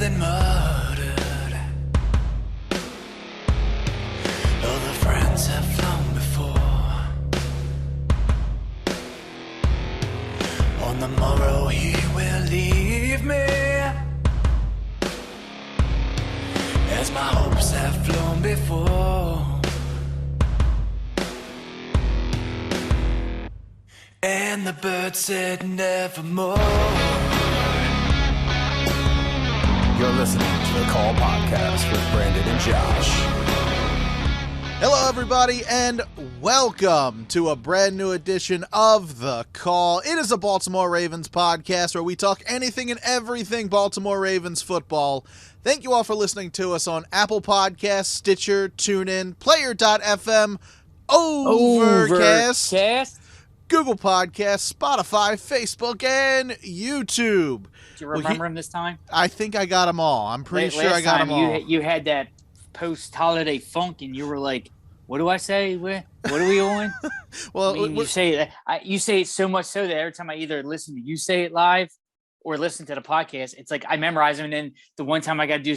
been murdered. All the friends have flown before. On the morrow he will leave me, as my hopes have flown before. And the bird said nevermore. You're listening to the Call Podcast with Brandon and Josh. Hello, everybody, and welcome to a brand new edition of The Call. It is a Baltimore Ravens podcast where we talk anything and everything Baltimore Ravens football. Thank you all for listening to us on Apple Podcasts, Stitcher, TuneIn, Player.fm, Overcast, Google Podcasts, Spotify, Facebook, and YouTube. Do you remember him this time? I think I got them all. I'm pretty sure I got them all. You had that post-holiday funk, and you were like, what do I say? What are we on? Well, I mean, you say it so much so that every time I either listen to you say it live or listen to the podcast, it's like I memorize them. And then the one time I got to do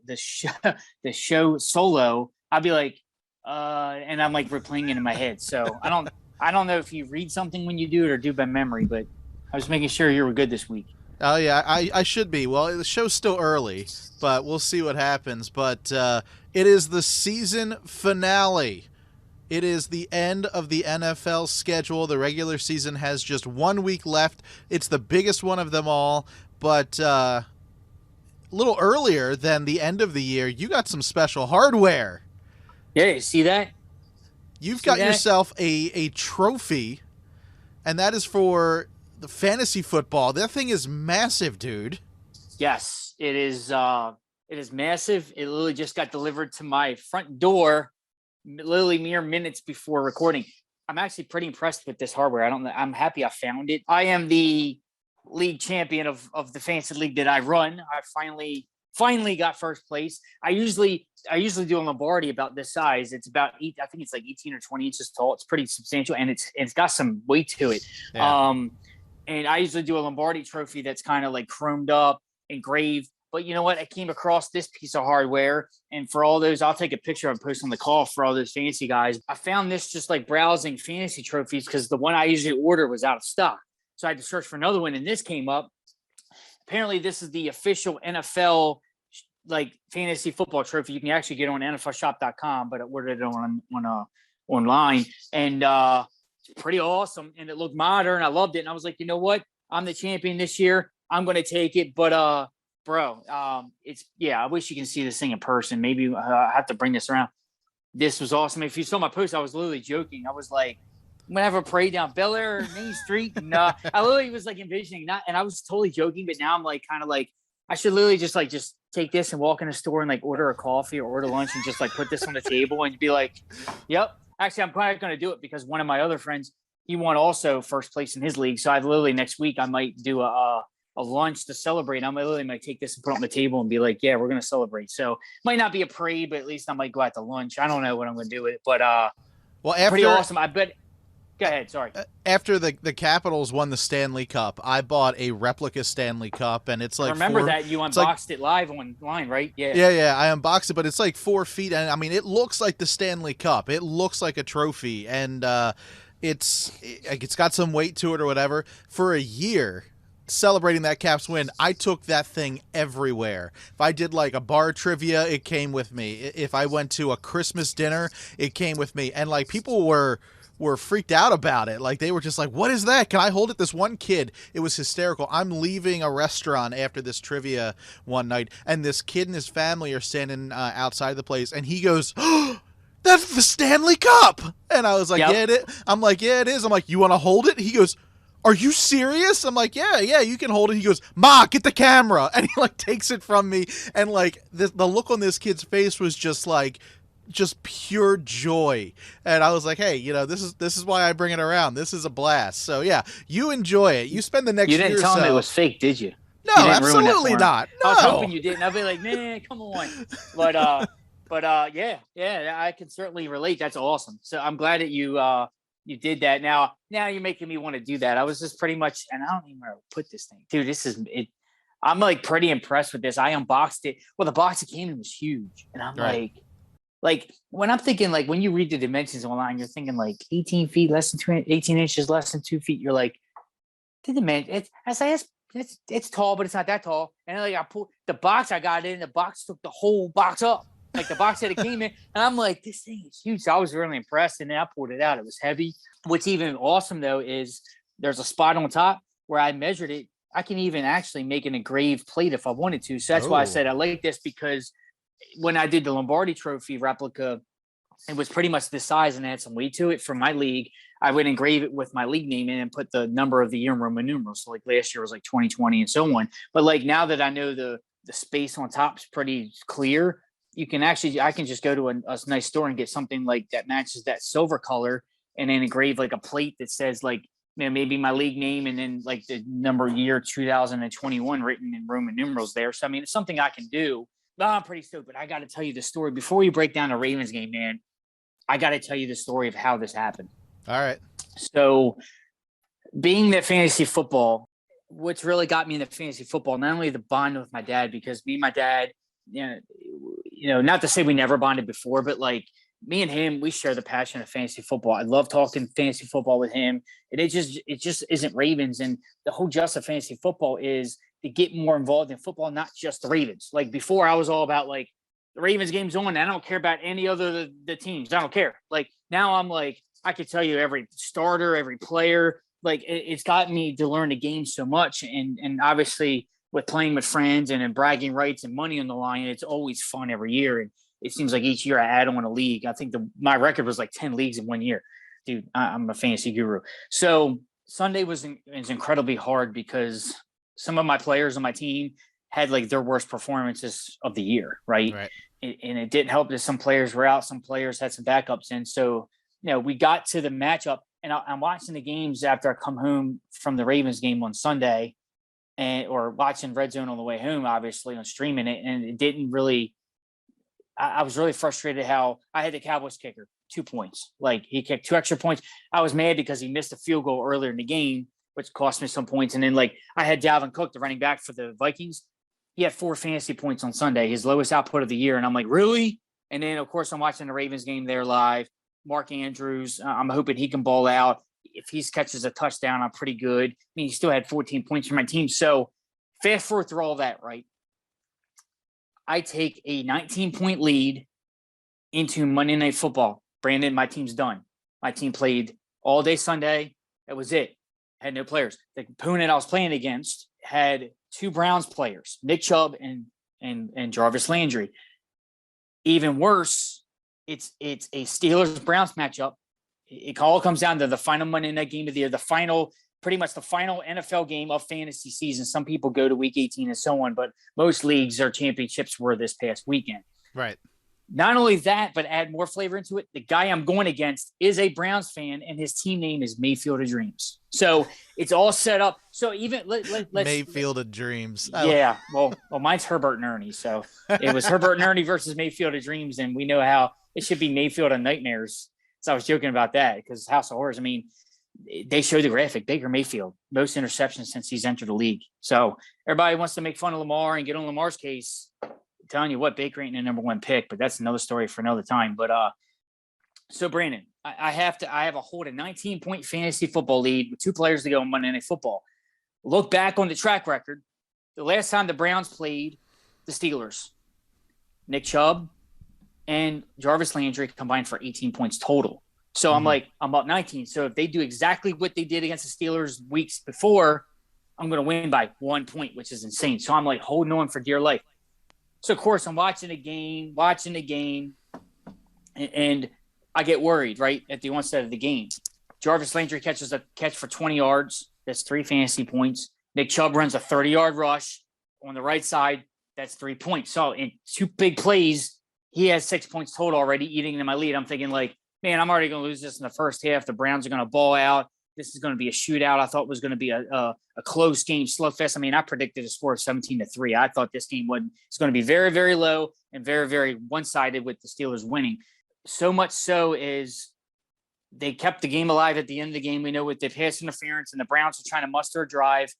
the show solo, I'll be like, and I'm like replaying it in my head. So I don't know if you read something when you do it or do by memory, but I was making sure you were good this week. Oh, yeah, I should be. Well, the show's still early, but we'll see what happens. But it is the season finale. It is the end of the NFL schedule. The regular season has just 1 week left. It's the biggest one of them all. But a little earlier than the end of the year, you got some special hardware. Yeah, you see that? You've got yourself a trophy, and that is for the fantasy football. That thing is massive, dude. Yes, it is. It is massive. It literally just got delivered to my front door, literally mere minutes before recording. I'm actually pretty impressed with this hardware. I'm happy I found it. I am the league champion of the fantasy league that I run. I finally got first place. I usually do a Lombardi about this size. It's about I think it's like 18 or 20 inches tall. It's pretty substantial, and it's got some weight to it. Yeah. And I usually do a Lombardi trophy that's kind of like chromed up, engraved. But you know what? I came across this piece of hardware, and for all those, I'll take a picture and post on the call for all those fantasy guys. I found this just like browsing fantasy trophies because the one I usually order was out of stock. So I had to search for another one, and this came up. Apparently, this is the official NFL like fantasy football trophy. You can actually get on NFLshop.com, but I ordered it online, and it's pretty awesome. And it looked modern. I loved it, and I was like, you know what? I'm the champion this year. I'm going to take it. But bro, I wish you can see this thing in person. Maybe I have to bring this around. This was awesome. If you saw my post, I was literally joking. I was like, I'm gonna have a parade down Bel Air or Main Street. And I literally was like envisioning that, and I was totally joking, but now I'm like kind of like I should literally just take this and walk in a store and like order a coffee or order lunch and just like put this on the table and be like, yep. Actually, I'm probably going to do it because one of my other friends, he won also first place in his league. So I literally next week I might do a lunch to celebrate. I literally might take this and put it on the table and be like, yeah, we're going to celebrate. So it might not be a parade, but at least I might go out to lunch. I don't know what I'm going to do with it, but pretty awesome. I bet. Go ahead. Sorry. After the Capitals won the Stanley Cup, I bought a replica Stanley Cup, and it's like I remember that you unboxed it live online, right? Yeah. Yeah. I unboxed it, but it's like 4 feet, and I mean, it looks like the Stanley Cup. It looks like a trophy, and it's got some weight to it or whatever. For a year, celebrating that Caps win, I took that thing everywhere. If I did like a bar trivia, it came with me. If I went to a Christmas dinner, it came with me, and like people were freaked out about it. Like they were just like, what is that? Can I hold it? This one kid, it was hysterical. I'm leaving a restaurant after this trivia one night, and this kid and his family are standing outside the place, and he goes, oh, that's the Stanley Cup. And I was like, yep. I'm like, yeah, it is. I'm like, you want to hold it? He goes, are you serious? I'm like, yeah, you can hold it. He goes, Ma, get the camera. And he like takes it from me. And like the look on this kid's face was just pure joy. And I was like, hey, this is why I bring it around. This is a blast. So yeah, you enjoy it. You spend the next year. You didn't tell him it was fake, did you? No, absolutely not. No. I was hoping you didn't. I'd be like, man, come on. But yeah, I can certainly relate. That's awesome. So I'm glad that you did that. Now you're making me want to do that. I was just pretty much, and I don't even know where to put this thing, dude. This is it. I'm like pretty impressed with this. I unboxed it. Well, the box it came in was huge. And I'm like when I'm thinking, like when you read the dimensions online, you're thinking like 18 feet, less than 18 inches, less than 2 feet. You're like, the dimension, it's tall, but it's not that tall. And then, like I pulled the box I got in, the box took the whole box up. Like the box that it came in. And I'm like, this thing is huge. So I was really impressed. And then I pulled it out. It was heavy. What's even awesome though is there's a spot on top where I measured it. I can even actually make an engraved plate if I wanted to. So that's why I said I like this, because when I did the Lombardi Trophy replica, it was pretty much this size and it had some weight to it for my league. I would engrave it with my league name in and put the number of the year in Roman numerals. So like last year was like 2020 and so on. But like now that I know the space on top is pretty clear, I can just go to a nice store and get something like that matches that silver color and then engrave like a plate that says like, maybe my league name and then like the number year 2021 written in Roman numerals there. So, I mean, it's something I can do. But I'm pretty stoked. But I got to tell you the story. Before we break down the Ravens game, man, I got to tell you the story of how this happened. All right. So being that fantasy football, what's really got me into fantasy football, not only the bond with my dad, because me and my dad, not to say we never bonded before, but like, me and him, we share the passion of fantasy football. I love talking fantasy football with him. And it just isn't Ravens. And the whole gist of fantasy football is to get more involved in football, not just the Ravens. Like before I was all about like the Ravens game's on. I don't care about any other the teams. I don't care. Like now I'm like, I could tell you every starter, every player. Like it's got me to learn the game so much. And obviously with playing with friends and bragging rights and money on the line, it's always fun every year. And it seems like each year I add on a league. I think my record was like 10 leagues in 1 year. Dude, I'm a fantasy guru. So Sunday was incredibly hard because some of my players on my team had like their worst performances of the year, right? And it didn't help that some players were out. Some players had some backups in. So, we got to the matchup and I'm watching the games after I come home from the Ravens game on Sunday or watching Red Zone on the way home, obviously on streaming it. And it didn't really, I was really frustrated how I had the Cowboys kicker 2 points. Like he kicked 2 extra points. I was mad because he missed a field goal earlier in the game, which cost me some points. And then like I had Dalvin Cook, the running back for the Vikings. He had 4 fantasy points on Sunday, his lowest output of the year. And I'm like, really? And then of course I'm watching the Ravens game there live. Mark Andrews, I'm hoping he can ball out. If he catches a touchdown, I'm pretty good. I mean, he still had 14 points for my team. So fast forward through all that, right? I take a 19-point lead into Monday Night Football. Brandon, my team's done. My team played all day Sunday. That was it. Had no players. The opponent I was playing against had 2 Browns players, Nick Chubb and Jarvis Landry. Even worse, it's a Steelers-Browns matchup. It all comes down to the final Monday night game of the year, pretty much the final NFL game of fantasy season. Some people go to week 18 and so on, but most leagues or championships were this past weekend. Right. Not only that, but add more flavor into it. The guy I'm going against is a Browns fan, and his team name is Mayfield of Dreams. So it's all set up. So even let's Mayfield of Dreams. Yeah. Well, mine's Herbert and Ernie. So it was Herbert and Ernie versus Mayfield of Dreams, and we know how it should be Mayfield of Nightmares. So I was joking about that because House of Horrors. I mean, they showed the graphic. Baker Mayfield, most interceptions since he's entered the league. So everybody wants to make fun of Lamar and get on Lamar's case. I'm telling you what, Baker ain't the number 1 pick, but that's another story for another time. But so Brandon, I have a 19-point fantasy football lead with 2 players to go on Monday Night Football. Look back on the track record. The last time the Browns played the Steelers, Nick Chubb and Jarvis Landry combined for 18 points total. So I'm up 19. So if they do exactly what they did against the Steelers weeks before, I'm going to win by 1 point, which is insane. So I'm like holding on for dear life. So of course I'm watching the game, and I get worried right at the onset of the game. Jarvis Landry catches a catch for 20 yards. That's 3 fantasy points. Nick Chubb runs a 30-yard rush on the right side. That's 3 points. So in 2 big plays, he has 6 points total already eating into my lead. I'm thinking like, man, I'm already going to lose this in the first half. The Browns are going to ball out. This is going to be a shootout. I thought it was going to be a close game, slugfest. I mean, I predicted a score of 17-3. I thought this game it's going to be very, very low and very, very one-sided with the Steelers winning. So much so is they kept the game alive at the end of the game. We know with the pass interference and the Browns are trying to muster a drive.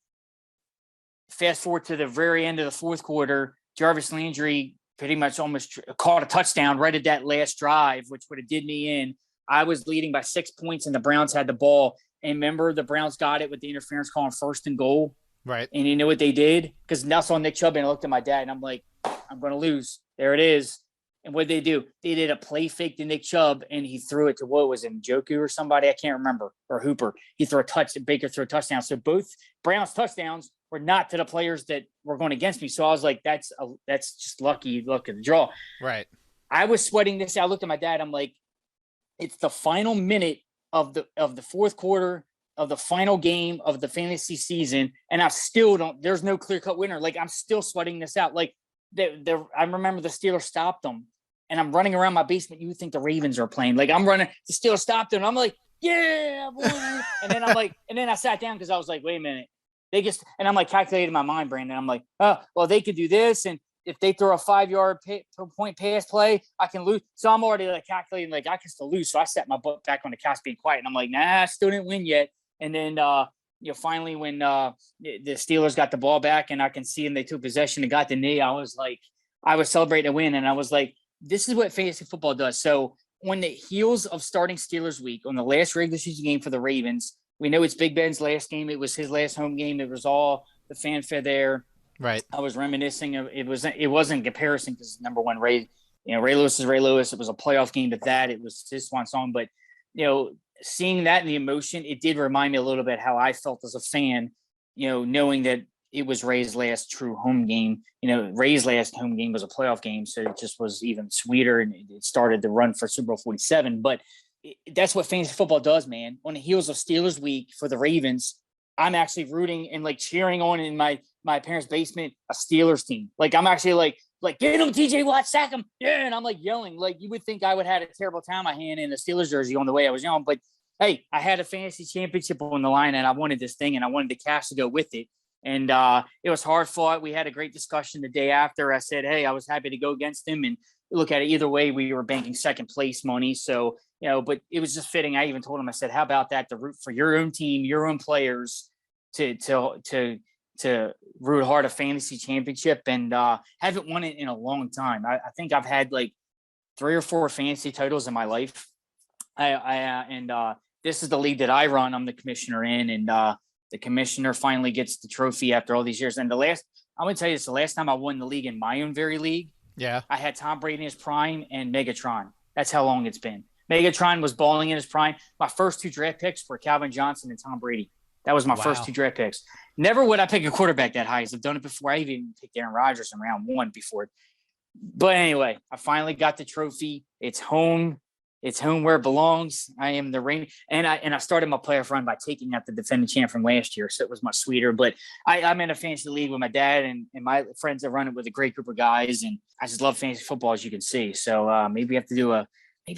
fast forward to the very end of the fourth quarter, Jarvis Landry pretty much almost caught a touchdown right at that last drive, which would have did me in. I was leading by 6 points, and the Browns had the ball. And remember, the Browns got it with the interference call on 1st and goal. Right. And you know what they did? Because now I saw Nick Chubb, and I looked at my dad, and I'm like, I'm going to lose. There it is. And what did they do? They did a play fake to Nick Chubb, and he threw it to, what was it, Njoku or somebody? I can't remember. Or Hooper. He threw a touch, Baker threw a touchdown. So both Browns touchdowns were not to the players that were going against me. So I was like, that's just lucky luck of the draw. Right. I was sweating this. I looked at my dad. I'm like, it's the final minute of the fourth quarter of the final game of the fantasy season, and I still don't. There's no clear cut winner. Like, I'm still sweating this out. Like, I remember the Steelers stopped them, and I'm running around my basement. You would think the Ravens are playing. Like, I'm running. The Steelers stopped them. And I'm like, yeah, boy. And then I'm like, and then I sat down because I was like, wait a minute. They just, and I'm like calculating my mind, Brandon. I'm like, oh, well, they could do this, and if they throw a 5-yard point pass play, I can lose. So I'm already like calculating, like, I can still lose. So I set my butt back on the couch being quiet. And I'm like, nah, I still didn't win yet. And then, finally when the Steelers got the ball back and I can see them, they took possession and got the knee, I was celebrating a win. And I was like, this is what fantasy football does. So on the heels of starting Steelers week, on the last regular season game for the Ravens, we know it's Big Ben's last game. It was his last home game. It was all the fanfare there. Right. I was reminiscing of it wasn't comparison because number one, Ray Lewis is Ray Lewis. It was a playoff game, but it was his swan song. But seeing that and the emotion, it did remind me a little bit how I felt as a fan. Knowing that it was Ray's last true home game. Ray's last home game was a playoff game, so it just was even sweeter, and it started the run for Super Bowl 47. But that's what fantasy football does, man. On the heels of Steelers week for the Ravens, I'm actually rooting and like cheering on in my parents' basement a Steelers team. Like, I'm actually like get him, TJ Watt, sack him, yeah. And I'm like yelling. Like, you would think I would have had a terrible time I hand in a Steelers jersey on the way I was young, but hey, I had a fantasy championship on the line, and I wanted this thing, and I wanted the cash to go with it. And it was hard fought. We had a great discussion the day after. I said, hey, I was happy to go against him, and look at it either way, we were banking second place money. So, but it was just fitting. I even told him, I said, how about that, to root for your own team, your own players, to root hard a fantasy championship, and haven't won it in a long time. I think I've had like 3 or 4 fantasy titles in my life. This is the league that I run. I'm the commissioner in, and the commissioner finally gets the trophy after all these years. And I'm going to tell you this, the last time I won the league in my own very league, yeah, I had Tom Brady in his prime and Megatron. That's how long it's been. Megatron was balling in his prime. My first 2 draft picks were Calvin Johnson and Tom Brady. That was my first 2 draft picks. Never would I pick a quarterback that high. I've done it before. I even picked Aaron Rodgers in round 1 before. But anyway, I finally got the trophy. It's home. It's home where it belongs. I am the reigning. And I started my playoff run by taking out the defending champ from last year. So it was much sweeter. But I'm in a fantasy league with my dad and my friends that run it with a great group of guys. And I just love fantasy football, as you can see. So maybe I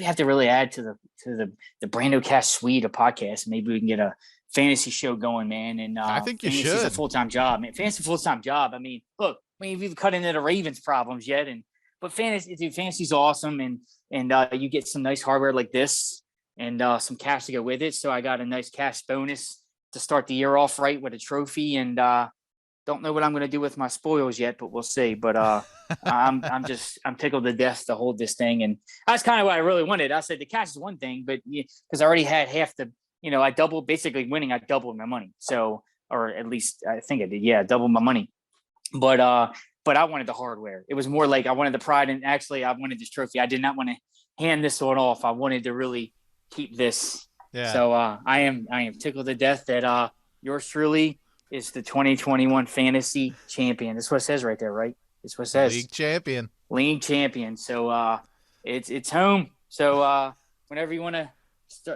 have to really add to the Brando Cast suite of podcasts. Maybe we can get a fantasy show going, man. And I think you should. It's a full-time job, man. Fantasy full-time job. I mean, look, we've cut into the Ravens problems yet, but fantasy's awesome, and you get some nice hardware like this and some cash to go with it. So I got a nice cash bonus to start the year off right with a trophy, and don't know what I'm going to do with my spoils yet, but we'll see. But I'm tickled to death to hold this thing, and that's kind of what I really wanted. I said the cash is one thing, but because I already had half the. I doubled, basically winning. I doubled my money. So, or at least I think I did. Yeah, double my money. But I wanted the hardware. It was more like I wanted the pride, and actually I wanted this trophy. I did not want to hand this one off. I wanted to really keep this. Yeah. So I am tickled to death that yours truly is the 2021 fantasy champion. That's what it says right there, right? That's what it says. League champion. So it's home. So whenever you want to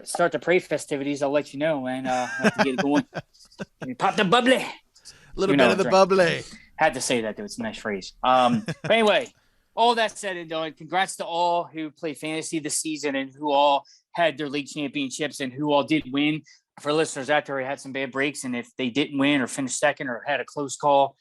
start the parade festivities, I'll let you know, and have to get it going. Pop the bubbly. A little bit of the bubbly. Had to say that, though. It's a nice phrase. But anyway, all that said and done, congrats to all who played fantasy this season and who all had their league championships and who all did win. For listeners out there who had some bad breaks, and if they didn't win or finished second or had a close call,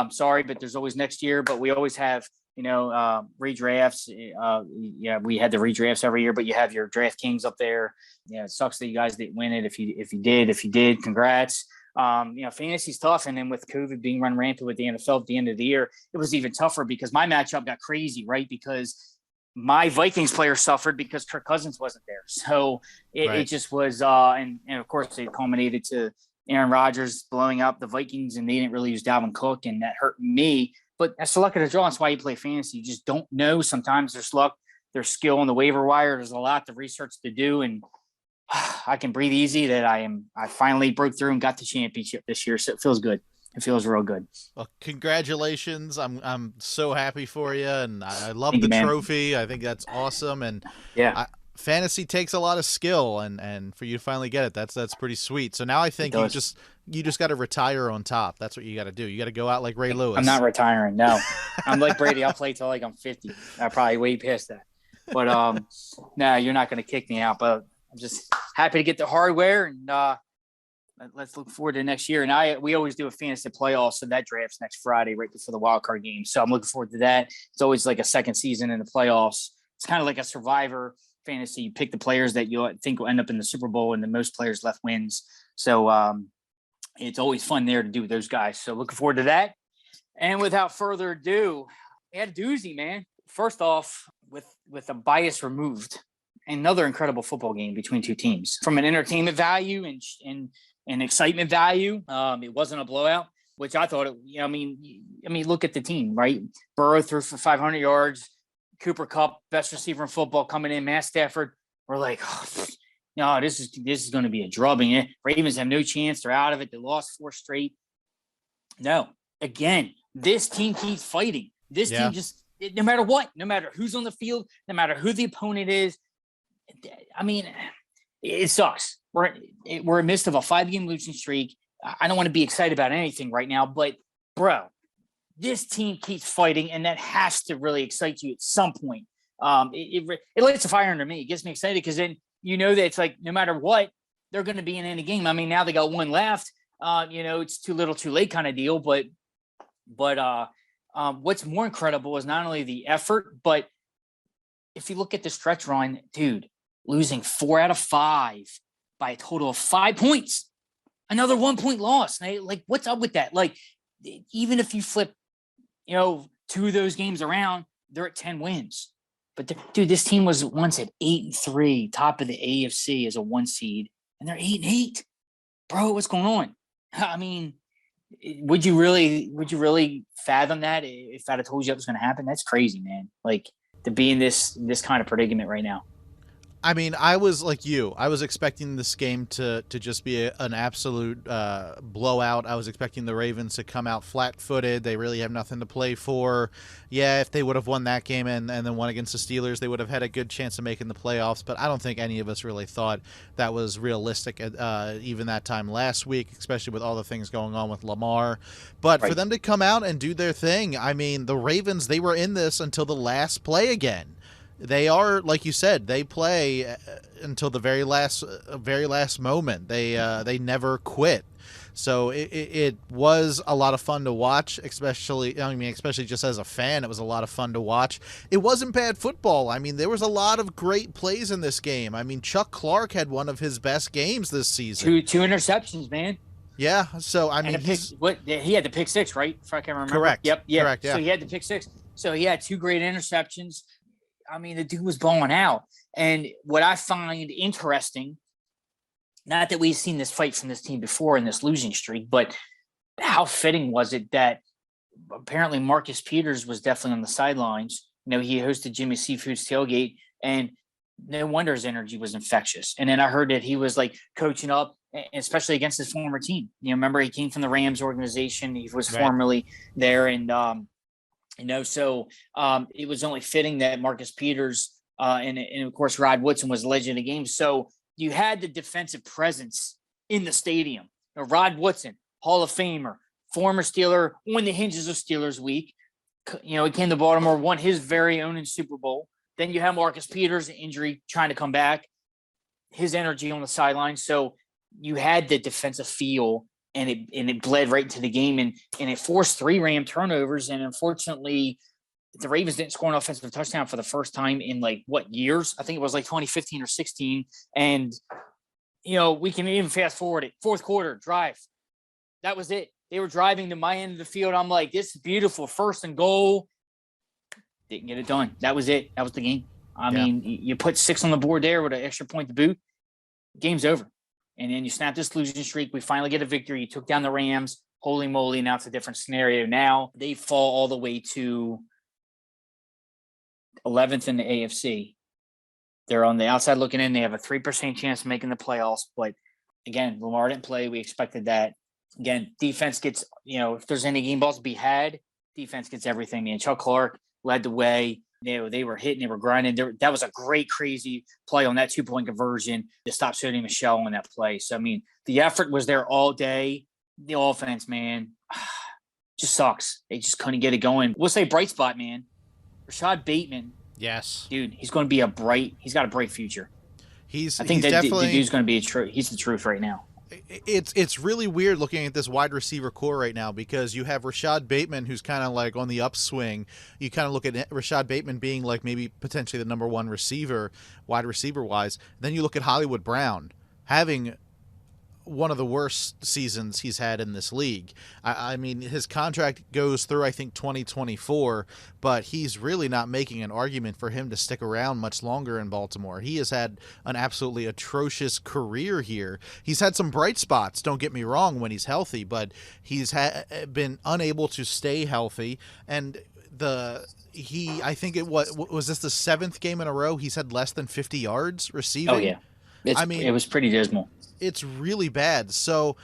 sorry, but there's always next year. But we always have redrafts. We had the redrafts every year, but you have your DraftKings up there. Yeah, it sucks that you guys didn't win it. If you did, congrats. Fantasy's tough. And then with COVID being run rampant with the NFL at the end of the year, it was even tougher because my matchup got crazy, right? Because my Vikings player suffered because Kirk Cousins wasn't there. So it just was, and of course it culminated to Aaron Rodgers blowing up the Vikings, and they didn't really use Dalvin Cook, and that hurt me. But that's the luck of the draw. That's why you play fantasy. You just don't know. Sometimes there's luck, there's skill on the waiver wire. There's a lot of research to do, and I can breathe easy that I finally broke through and got the championship this year. So it feels good. It feels real good. Well, congratulations. I'm so happy for you. And I love Thank the you, man. trophy. I think that's awesome. And Yeah. fantasy takes a lot of skill, and for you to finally get it, that's pretty sweet. So now I think you just got to retire on top. That's what you got to do. You got to go out like Ray Lewis. I'm not retiring. No, I'm like Brady. I'll play till like I'm 50. I probably way past that. But no, you're not going to kick me out. But I'm just happy to get the hardware, and let's look forward to next year. And we always do a fantasy playoff, so that draft's next Friday, right before the wild card game. So I'm looking forward to that. It's always like a second season in the playoffs. It's kind of like a Survivor fantasy. You pick the players that you think will end up in the Super Bowl, and the most players left wins. So it's always fun there to do with those guys. So looking forward to that. And without further ado, we had a doozy, man. First off, with a bias removed, another incredible football game between two teams. From an entertainment value and excitement value, it wasn't a blowout, which I thought look at the team, right? Burrow threw for 500 yards. Cooper Kupp, best receiver in football, coming in. Matt Stafford, we're like, no, this is going to be a drubbing. Ravens have no chance. They're out of it. They lost 4 straight. No, again, this team keeps fighting. This team just, no matter what, no matter who's on the field, no matter who the opponent is, I mean, it sucks. We're in the midst of a 5-game losing streak. I don't want to be excited about anything right now, but bro, this team keeps fighting, and that has to really excite you at some point. It lights a fire under me. It gets me excited because then you know that it's like no matter what, they're going to be in any game. I mean, now they got one left. It's too little, too late kind of deal. But what's more incredible is not only the effort, but if you look at the stretch run, dude, losing 4 out of 5 by a total of 5 points, another 1-point loss. Like, what's up with that? Like, even if you flip, 2 of those games around, they're at 10 wins. But dude, this team was once at 8-3, top of the AFC as a 1 seed, and they're 8-8. Bro, what's going on? I mean, would you really fathom that if I'd have told you that was going to happen? That's crazy, man. Like, to be in this kind of predicament right now. I mean, I was like you. I was expecting this game to just be an absolute blowout. I was expecting the Ravens to come out flat-footed. They really have nothing to play for. Yeah, if they would have won that game and then won against the Steelers, they would have had a good chance of making the playoffs. But I don't think any of us really thought that was realistic even that time last week, especially with all the things going on with Lamar. But for them to come out and do their thing, I mean, the Ravens, they were in this until the last play again. They are, like you said, they play until the very last moment. They never quit. So it was a lot of fun to watch, especially just as a fan. It was a lot of fun to watch. It wasn't bad football. I mean, there was a lot of great plays in this game. I mean, Chuck Clark had one of his best games this season. Two interceptions, man. Yeah. So I mean, he had the pick 6, right? If I can remember. Correct. Yep. Yeah. Correct. Yeah. So he had the pick 6. So he had 2 great interceptions. I mean, the dude was balling out. And what I find interesting, not that we've seen this fight from this team before in this losing streak, but how fitting was it that apparently Marcus Peters was definitely on the sidelines. He hosted Jimmy Seafood's tailgate, and no wonder his energy was infectious. And then I heard that he was like coaching up, especially against his former team. Remember, he came from the Rams organization. He was formerly there. And, so it was only fitting that Marcus Peters and of course, Rod Woodson was a legend of the game. So you had the defensive presence in the stadium. Rod Woodson, Hall of Famer, former Steeler, on the hinges of Steelers week. He came to Baltimore, won his very own in Super Bowl. Then you have Marcus Peters, injury, trying to come back, his energy on the sideline. So you had the defensive feel, and it bled right into the game, and it forced 3 Ram turnovers. And unfortunately, the Ravens didn't score an offensive touchdown for the first time in years? I think it was like 2015 or 16. And, we can even fast forward it. Fourth quarter drive, That was it. They were driving to my end of the field. I'm like, this is beautiful. 1st and goal. Didn't get it done. That was it. That was the game. I mean, you put 6 on the board there with an extra point to boot. Game's over. And then you snap this losing streak. We finally get a victory. You took down the Rams. Holy moly. Now it's a different scenario. Now they fall all the way to 11th in the AFC. They're on the outside looking in. They have a 3% chance of making the playoffs. But again, Lamar didn't play. We expected that. Again, defense gets, if there's any game balls to be had, defense gets everything. And Chuck Clark led the way. They were hitting, they were grinding. That was a great, crazy play on that 2-point conversion to stop Sony Michel on that play. So, I mean, the effort was there all day. The offense, man, just sucks. They just couldn't get it going. We'll say bright spot, man. Rashad Bateman. Yes. Dude, he's going to be he's got a bright future. I think he's definitely, the dude's going to be he's the truth right now. It's really weird looking at this wide receiver core right now because you have Rashad Bateman, who's kind of like on the upswing. You kind of look at Rashad Bateman being like maybe potentially the number 1 receiver, wide receiver wise. Then you look at Hollywood Brown having one of the worst seasons he's had in this league. I mean, his contract goes through, I think, 2024, but he's really not making an argument for him to stick around much longer in Baltimore. He has had an absolutely atrocious career here. He's had some bright spots, don't get me wrong, when he's healthy, but he's been unable to stay healthy. And I think it was this the 7th game in a row he's had less than 50 yards receiving? Oh, yeah. It was pretty dismal. It's really bad. So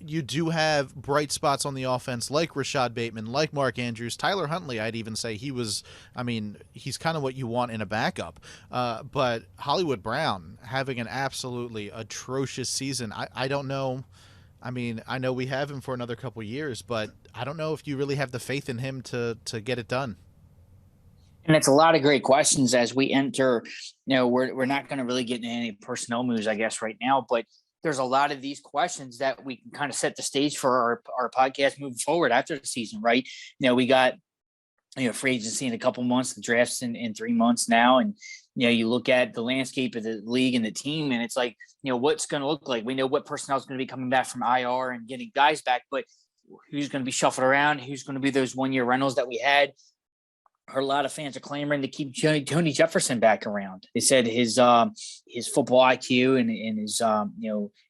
you do have bright spots on the offense like Rashad Bateman, like Mark Andrews. Tyler Huntley, I'd even say he's kind of what you want in a backup. But Hollywood Brown having an absolutely atrocious season. I don't know. I mean, I know we have him for another couple years, but I don't know if you really have the faith in him to get it done. And it's a lot of great questions as we enter. We're not going to really get into any personnel moves, I guess, right now, but there's a lot of these questions that we can kind of set the stage for our podcast moving forward after the season, right? We got, free agency in a couple months, the draft's in 3 months now. And, you look at the landscape of the league and the team, and it's like, what's going to look like? We know what personnel is going to be coming back from IR and getting guys back, but who's going to be shuffled around? Who's going to be those 1-year rentals that we had? A lot of fans are clamoring to keep Tony Jefferson back around. They said his football IQ and his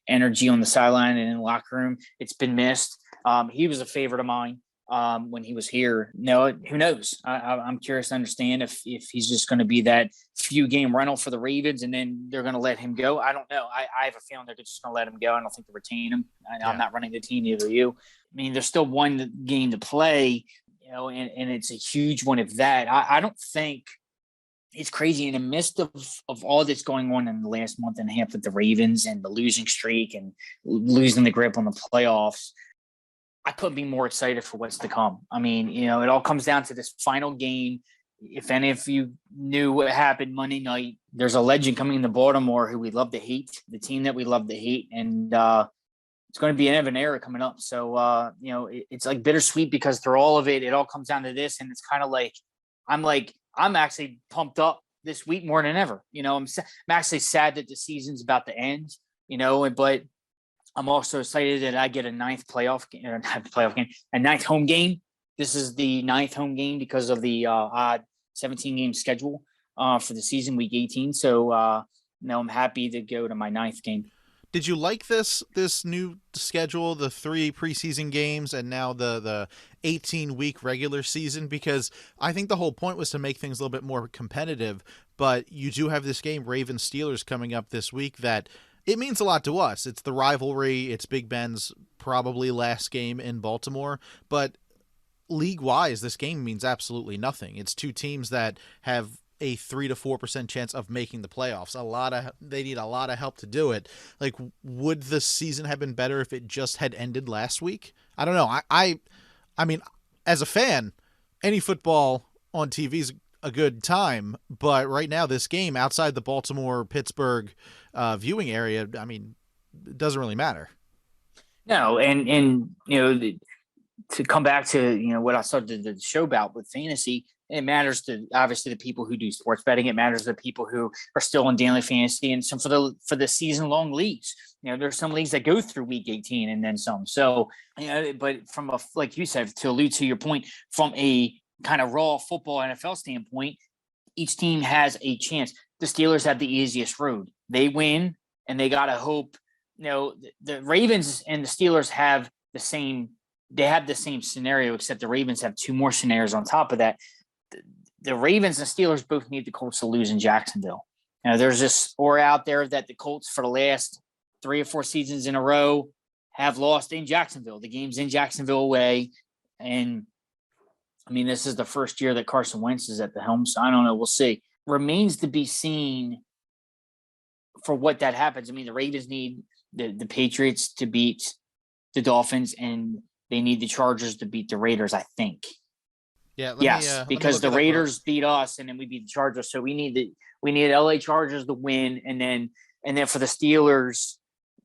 energy on the sideline and in the locker room, it's been missed. He was a favorite of mine when he was here. Who knows? I'm curious to understand if he's just going to be that few game rental for the Ravens and then they're going to let him go. I don't know. I have a feeling they're just going to let him go. I don't think they'll retain him. I'm not running the team, neither you. I mean, there's still one game to play. And it's a huge one of that. I don't think it's crazy in the midst of all that's going on in the last month and a half with the Ravens and the losing streak and losing the grip on the playoffs. I couldn't be more excited for what's to come. I mean, it all comes down to this final game. If any of you knew what happened Monday night, there's a legend coming into Baltimore who we love to hate, the team that we love to hate. And, it's going to be an era coming up. So, it's like bittersweet because through all of it, it all comes down to this. And it's kind of like, I'm actually pumped up this week more than ever. I'm actually sad that the season's about to end, but I'm also excited that I get a ninth a ninth home game. This is the ninth home game because of the odd 17-game schedule for the season, week 18. So, I'm happy to go to my ninth game. Did you like this new schedule, the 3 preseason games and now the 18-week regular season? Because I think the whole point was to make things a little bit more competitive, but you do have this game, Ravens-Steelers, coming up this week that it means a lot to us. It's the rivalry. It's Big Ben's probably last game in Baltimore, but league-wise, this game means absolutely nothing. It's 2 teams that have a 3 to 4% chance of making the playoffs. They need a lot of help to do it. Like, would the season have been better if it just had ended last week? I don't know. I mean, as a fan, any football on TV is a good time, but right now this game outside the Baltimore-Pittsburgh viewing area, I mean, it doesn't really matter. No, and to come back to what I started the show about with fantasy, It matters to obviously the people who do sports betting. It matters to the people who are still in daily fantasy and some for the season long leagues. There's some leagues that go through week 18 and then some. So, but from a, like you said, to allude to your point, from a kind of raw football NFL standpoint, each team has a chance. The Steelers have the easiest road. They win, and they got to hope. The Ravens and the Steelers have the same. They have the same scenario, except the Ravens have two more scenarios on top of that. The Ravens and Steelers both need the Colts to lose in Jacksonville. There's this or out there that the Colts for the last 3 or 4 seasons in a row have lost in Jacksonville. The game's in Jacksonville away, and I mean, this is the first year that Carson Wentz is at the helm, so I don't know. We'll see. Remains to be seen for what that happens. I mean, the Ravens need the Patriots to beat the Dolphins, and they need the Chargers to beat the Raiders, I think. Yeah. Because the Raiders beat us, and then we beat the Chargers. So we need LA Chargers to win, and then for the Steelers,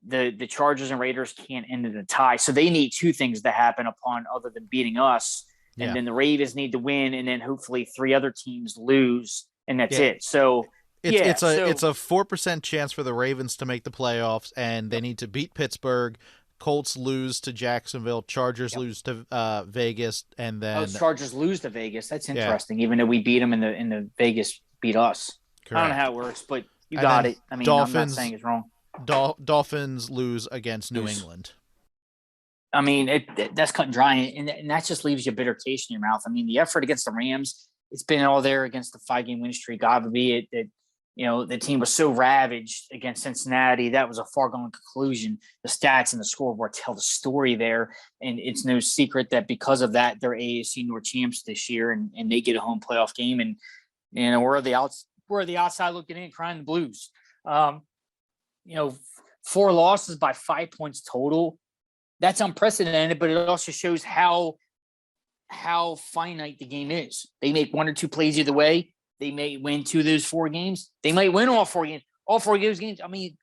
the Chargers and Raiders can't end in a tie. So they need 2 things to happen upon other than beating us. And then the Ravens need to win, and then hopefully 3 other teams lose, and that's it. So it's a 4% chance for the Ravens to make the playoffs, and they need to beat Pittsburgh. Colts lose to Jacksonville. Chargers lose to Vegas, and then Chargers lose to Vegas. That's interesting. Even though we beat them in the Vegas beat us. Correct. I don't know how it works, but you got it. I mean, I'm not saying it's wrong. Dolphins lose against New England. I mean, that's cut and dry, and that just leaves you a bitter taste in your mouth. I mean, the effort against the Rams, it's been all there against the 5-game win streak. Albeit that the team was so ravaged against Cincinnati, that was a foregone conclusion. The stats and the scoreboard tell the story there, and it's no secret that because of that, they're AFC North champs this year, and they get a home playoff game, and we're the outside looking in, crying the blues. 4 losses by 5 points total. That's unprecedented, but it also shows how finite the game is. They make 1 or 2 plays either way. They may win 2 of those 4 games. They might win all 4 games. All 4 of those games. I mean,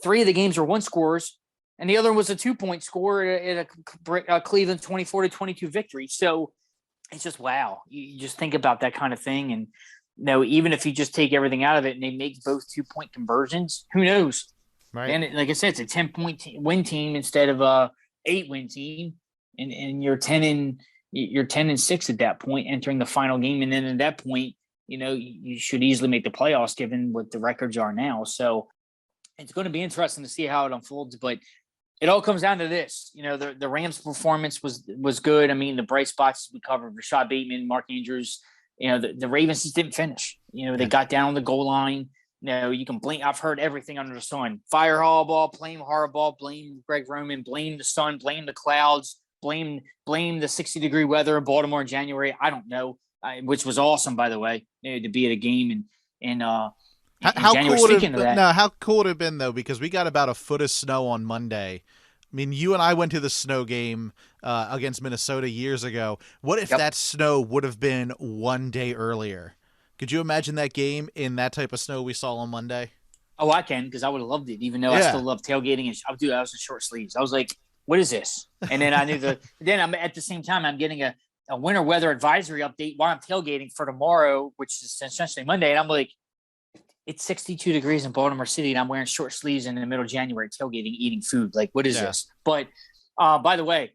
3 of the games were 1 scores, and the other was a 2-point score at a Cleveland 24-22 victory. So it's just wow. You just think about that kind of thing, and even if you just take everything out of it and they make both 2-point conversions, who knows? Right. And like I said, it's a 10-point win team instead of a 8-win team, and you're 10-6 at that point, entering the final game, and then at that point, you should easily make the playoffs given what the records are now. So it's going to be interesting to see how it unfolds, but it all comes down to this. The Rams' performance was good. I mean, the bright spots we covered: Rashad Bateman, Mark Andrews. The Ravens just didn't finish. They got down on the goal line. You can blame. I've heard everything under the sun. Fire Harbaugh, blame Harbaugh, blame Greg Roman, blame the sun, blame the clouds, blame the 60-degree weather in Baltimore in January. I don't know, which was awesome, by the way, to be at a game in how January. Cool Speaking of that, how cool would it have been though, because we got about a foot of snow on Monday. I mean, you and I went to the snow game against Minnesota years ago. What if that snow would have been 1 day earlier? Could you imagine that game in that type of snow we saw on Monday? Oh, I can, because I would have loved it, even though I still love tailgating. And I was in short sleeves. I was like, what is this? And then I knew then I'm at the same time, I'm getting a winter weather advisory update while I'm tailgating for tomorrow, which is essentially Monday. And I'm like, it's 62 degrees in Baltimore City, and I'm wearing short sleeves in the middle of January, tailgating, eating food. Like, what is this? But by the way,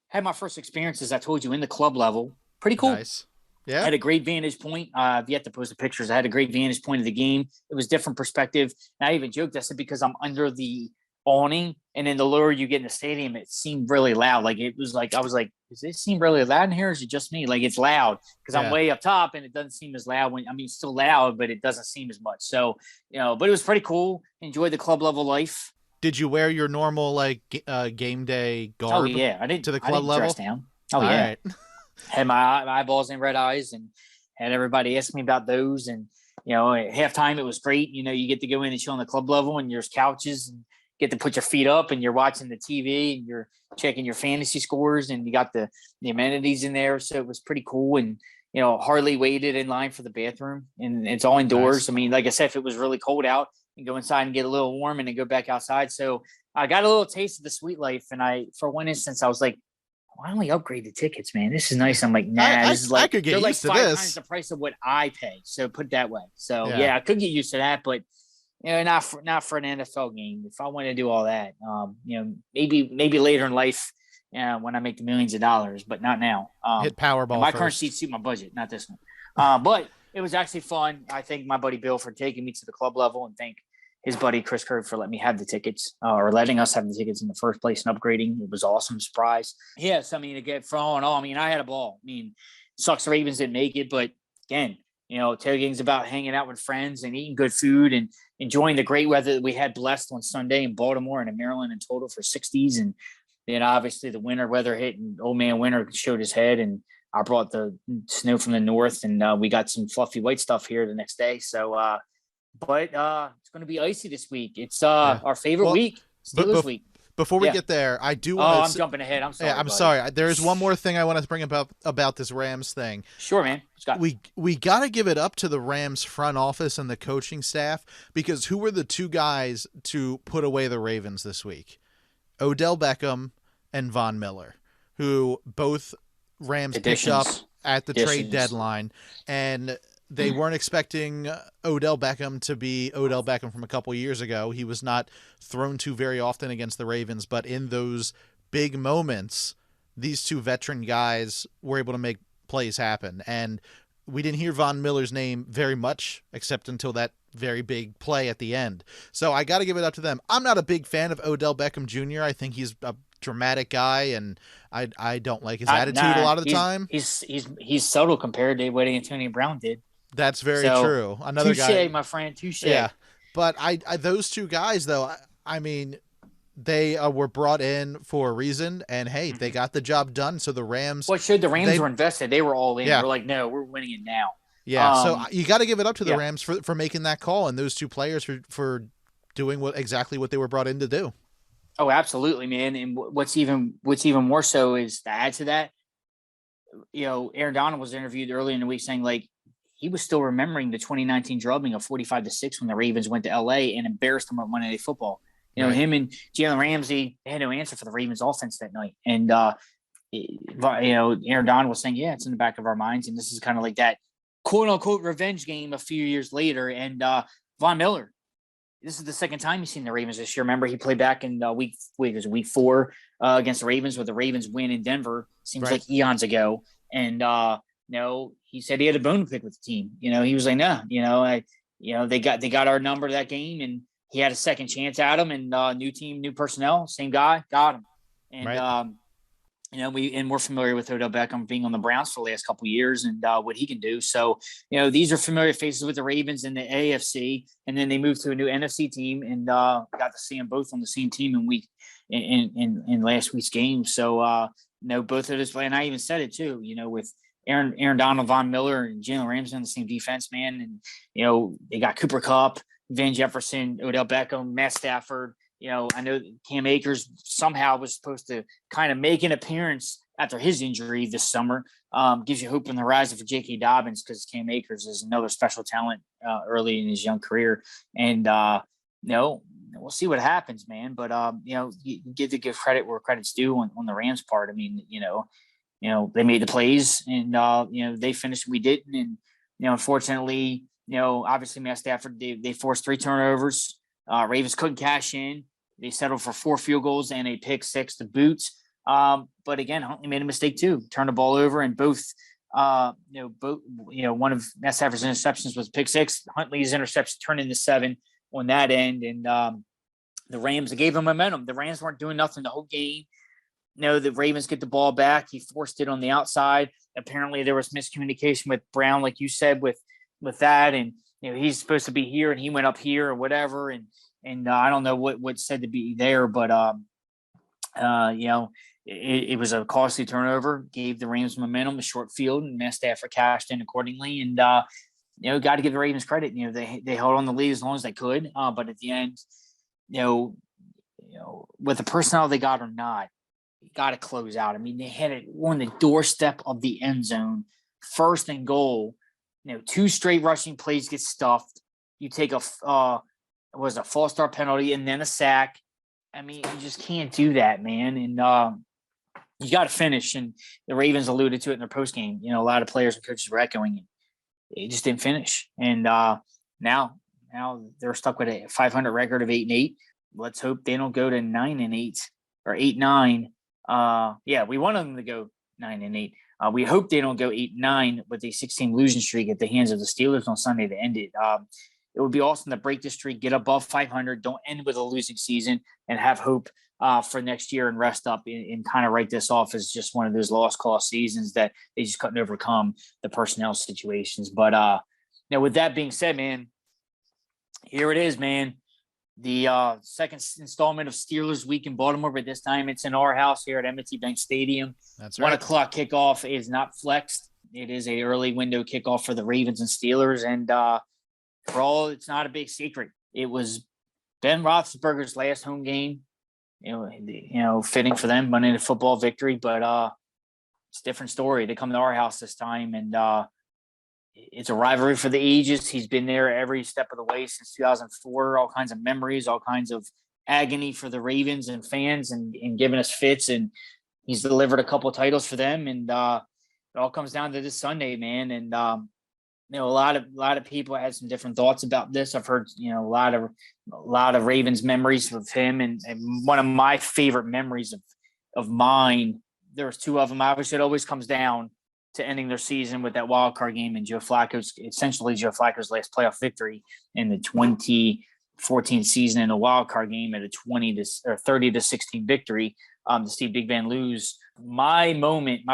had my first experiences, I told you, in the club level. Pretty cool. Nice. Yeah. I had a great vantage point. I've yet to post the pictures. I had a great vantage point of the game. It was different perspective. And I even joked, I said, because I'm under the awning, and then the lower you get in the stadium, it seemed really loud. Like, it was like, I was like, does it seem really loud in here? Or is it just me? Like, it's loud because I'm way up top, and it doesn't seem as loud it's still loud, but it doesn't seem as much. So, but it was pretty cool. Enjoyed the club level life. Did you wear your normal game day garb? Oh yeah, I didn't to the club level. Dress down. Oh yeah. Right. Had my eyeballs and red eyes, and had everybody ask me about those. And at halftime it was great. You get to go in and chill on the club level, and there's couches, and get to put your feet up, and you're watching the TV, and you're checking your fantasy scores, and you got the amenities in there. So it was pretty cool. And hardly waited in line for the bathroom, and it's all indoors. Nice. I mean, like I said, if it was really cold out, and go inside and get a little warm, and then go back outside. So I got a little taste of the sweet life. And for one instance, I was like, why don't we upgrade the tickets, man? This is nice. I'm like, nah, this is like, I could get they're like used to 5 this. times the price of what I pay. So put it that way. So Yeah. yeah, I could get used to that, but not for an NFL game. If I want to do all that, maybe later in life, when I make the millions of dollars, but not now. Hit Powerball. My first. current seats suit my budget, not this one. But it was actually fun. I thank my buddy Bill for taking me to the club level, and thank his buddy Chris Kerr for letting me have the tickets, or letting us have the tickets in the first place and upgrading. It was an awesome surprise. Yes, I mean, to get for all in all, I mean, I had a ball. I mean, sucks the Ravens didn't make it, but again, tailgating's about hanging out with friends and eating good food and enjoying the great weather that we had blessed on Sunday in Baltimore and in Maryland in total for 60s. And then obviously the winter weather hit and old man winter showed his head, and I brought the snow from the north, and we got some fluffy white stuff here the next day. So, but it's going to be icy this week. It's our favorite week, Steelers week. Before we get there, I do want to... I'm jumping ahead. I'm sorry. Yeah, I'm sorry. There is one more thing I want to bring about this Rams thing. Sure, man. We got to give it up to the Rams front office and the coaching staff, because who were the two guys to put away the Ravens this week? Odell Beckham and Von Miller, who both Rams picked up at the trade deadline, and they weren't expecting Odell Beckham to be Odell Beckham from a couple years ago. He was not thrown to very often against the Ravens, but in those big moments, these two veteran guys were able to make plays happen. And we didn't hear Von Miller's name very much, except until that very big play at the end. So I got to give it up to them. I'm not a big fan of Odell Beckham Jr. I think he's a dramatic guy, and I don't like his attitude a lot of the time. He's subtle compared to what Antonio Brown did. That's very true. Another touche, guy, my friend, touche. Yeah, but I those two guys though, I mean, they were brought in for a reason, and hey, they got the job done. So the Rams. Well, it showed the Rams were invested. They were all in. Yeah. We're like, no, we're winning it now. Yeah, so you got to give it up to the Rams for making that call, and those two players for doing exactly what they were brought in to do. Oh, absolutely, man. And what's even more so is to add to that, Aaron Donald was interviewed earlier in the week saying like he was still remembering the 2019 drubbing of 45-6 when the Ravens went to LA and embarrassed them on Monday Night Football. Him and Jalen Ramsey had no answer for the Ravens offense that night. And, Aaron Donald was saying, yeah, it's in the back of our minds. And this is kind of like that quote unquote revenge game a few years later. And Von Miller, this is the second time he's seen the Ravens this year. Remember, he played back in week 4 against the Ravens with the Ravens win in Denver. Seems like eons ago. And, he said he had a bone to pick with the team. He was like, no, they got our number that game, and he had a second chance at him, and new team, new personnel, same guy, got him. And, we're familiar with Odell Beckham being on the Browns for the last couple of years and what he can do. So, these are familiar faces with the Ravens in the AFC, and then they moved to a new NFC team and got to see them both on the same team in last week's game. So, both of those, and I even said it too, with Aaron Donald, Von Miller, and Jalen Ramsey on the same defense, man. And, they got Cooper Kupp, Van Jefferson, Odell Beckham, Matt Stafford. I know Cam Akers somehow was supposed to kind of make an appearance after his injury this summer. Gives you hope in the horizon for J.K. Dobbins, because Cam Akers is another special talent early in his young career. And, we'll see what happens, man. But, you get to give credit where credit's due on the Rams part. I mean, they made the plays and, they finished. We didn't. And, unfortunately, obviously Matt Stafford, they forced 3 turnovers. Ravens couldn't cash in. They settled for 4 field goals and a pick 6 to boot. But again, Huntley made a mistake too. Turned the ball over, and both, one of Matt Stafford's interceptions was pick 6. Huntley's interception turned into 7 on that end. And the Rams, gave them momentum. The Rams weren't doing nothing the whole game. The Ravens get the ball back. He forced it on the outside. Apparently there was miscommunication with Brown, like you said, with that. And, he's supposed to be here and he went up here or whatever. And I don't know what's said to be there, but, it was a costly turnover, gave the Rams momentum, a short field, and Matt Stafford cashed in accordingly. And, got to give the Ravens credit. They held on the lead as long as they could. But at the end, with the personnel they got or not, you got to close out. I mean, they had it on the doorstep of the end zone, 1st and goal. 2 straight rushing plays get stuffed. You take a false start penalty and then a sack. I mean, you just can't do that, man. And you got to finish. And the Ravens alluded to it in their post game. A lot of players and coaches were echoing it. They just didn't finish. And now they're stuck with a 500 record of 8-8. Let's hope they don't go to 9-8 or 8-9. We want them to go 9-8. We hope they don't go 8-9 with a 16 losing streak at the hands of the Steelers on Sunday to end it. It would be awesome to break the streak, get above 500, don't end with a losing season, and have hope for next year and rest up and kind of write this off as just one of those lost cause seasons that they just couldn't overcome the personnel situations. But now with that being said, man, here it is, man. The second installment of Steelers Week in Baltimore, but this time it's in our house here at M&T Bank Stadium. That's right. 1:00 kickoff is not flexed. It is a early window kickoff for the Ravens and Steelers. And for all, it's not a big secret. It was Ben Roethlisberger's last home game. Fitting for them, Monday Night Football victory, but it's a different story. They come to our house this time, and it's a rivalry for the ages. He's been there every step of the way since 2004. All kinds of memories, all kinds of agony for the Ravens and fans, and giving us fits. And he's delivered a couple of titles for them. And it all comes down to this Sunday, man. And a lot of people had some different thoughts about this. I've heard a lot of Ravens memories of him, and one of my favorite memories of mine. There's two of them. Obviously, it always comes down to ending their season with that wild card game and Joe Flacco's last playoff victory in the 2014 season in a wild card game at a 30-16 victory to see Big Ben lose. My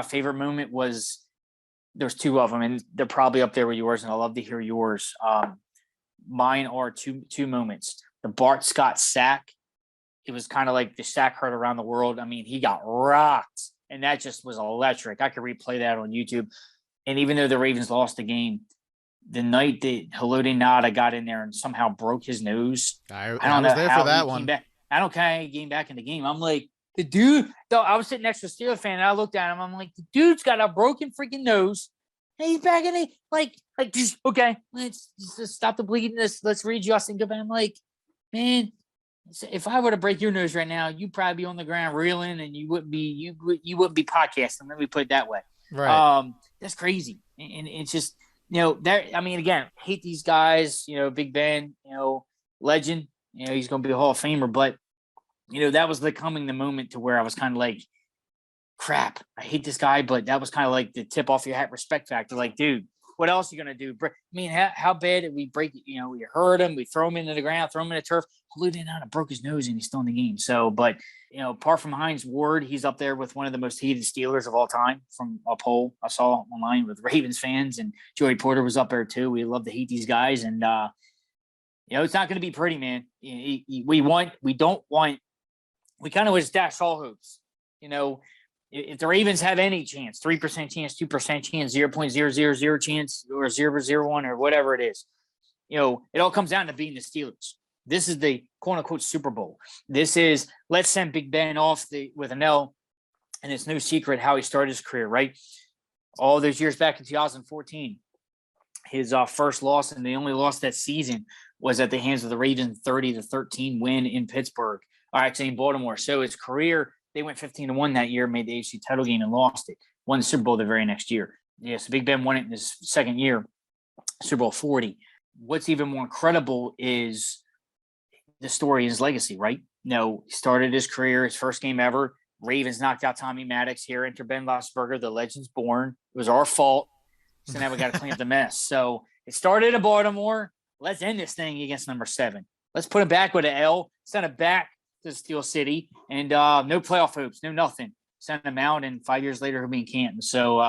favorite moment was, there's two of them, and they're probably up there with yours, and I'd love to hear yours. Mine are two moments. The Bart Scott sack. It was kind of like the sack heard around the world. I mean, he got rocked. And that just was electric. I could replay that on YouTube. And even though the Ravens lost the game, the night that Haloti Ngata got in there and somehow broke his nose, I was there for that one. I don't care. He came back in the game. I'm like, the dude. Though I was sitting next to a Steelers fan, and I looked at him. I'm like, the dude's got a broken freaking nose, and he's back in it. Like, okay, let's just stop the bleeding. Let's readjust and go back. I'm like, man. If I were to break your nose right now, you'd probably be on the ground reeling, and you wouldn't be podcasting. Let me put it that way. Right. That's crazy, and it's just that. I mean, again, hate these guys. Big Ben, legend. He's going to be a Hall of Famer, but that was the moment to where I was kind of like, crap, I hate this guy, but that was kind of like the tip off your hat respect factor. Like, dude, what else are you going to do? I mean, how bad did we break it? We hurt him. We throw him into the ground, throw him in the turf. Haloti Ngata broke his nose, and he's still in the game. So, but, apart from Hines Ward, he's up there with one of the most hated Steelers of all time from a poll I saw online with Ravens fans, and Joey Porter was up there too. We love to hate these guys. And, it's not going to be pretty, man. We kind of was dash all hopes, If the Ravens have any chance, 3% chance, 2% chance, 0.000 chance, or 0.01 or whatever it is, it all comes down to beating the Steelers. This is the quote unquote Super Bowl. This is, let's send Big Ben off with an L, and it's no secret how he started his career, right? All those years back in 2014, his first loss, and the only loss that season, was at the hands of the Ravens 30-13 win in Pittsburgh, or actually in Baltimore. So his career, they went 15-1 that year, made the AFC title game and lost it. Won the Super Bowl the very next year. So Big Ben won it in his second year, Super Bowl 40. What's even more incredible is the story in his legacy, right? He started his career, his first game ever. Ravens knocked out Tommy Maddox. Here enter Ben Roethlisberger. The legend's born. It was our fault. So now we got to clean up the mess. So it started in Baltimore. Let's end this thing against number 7. Let's put him back with an L. Send it back to Steel City, and no playoff hopes, no nothing. Send him out, and 5 years later he'll be in Canton. So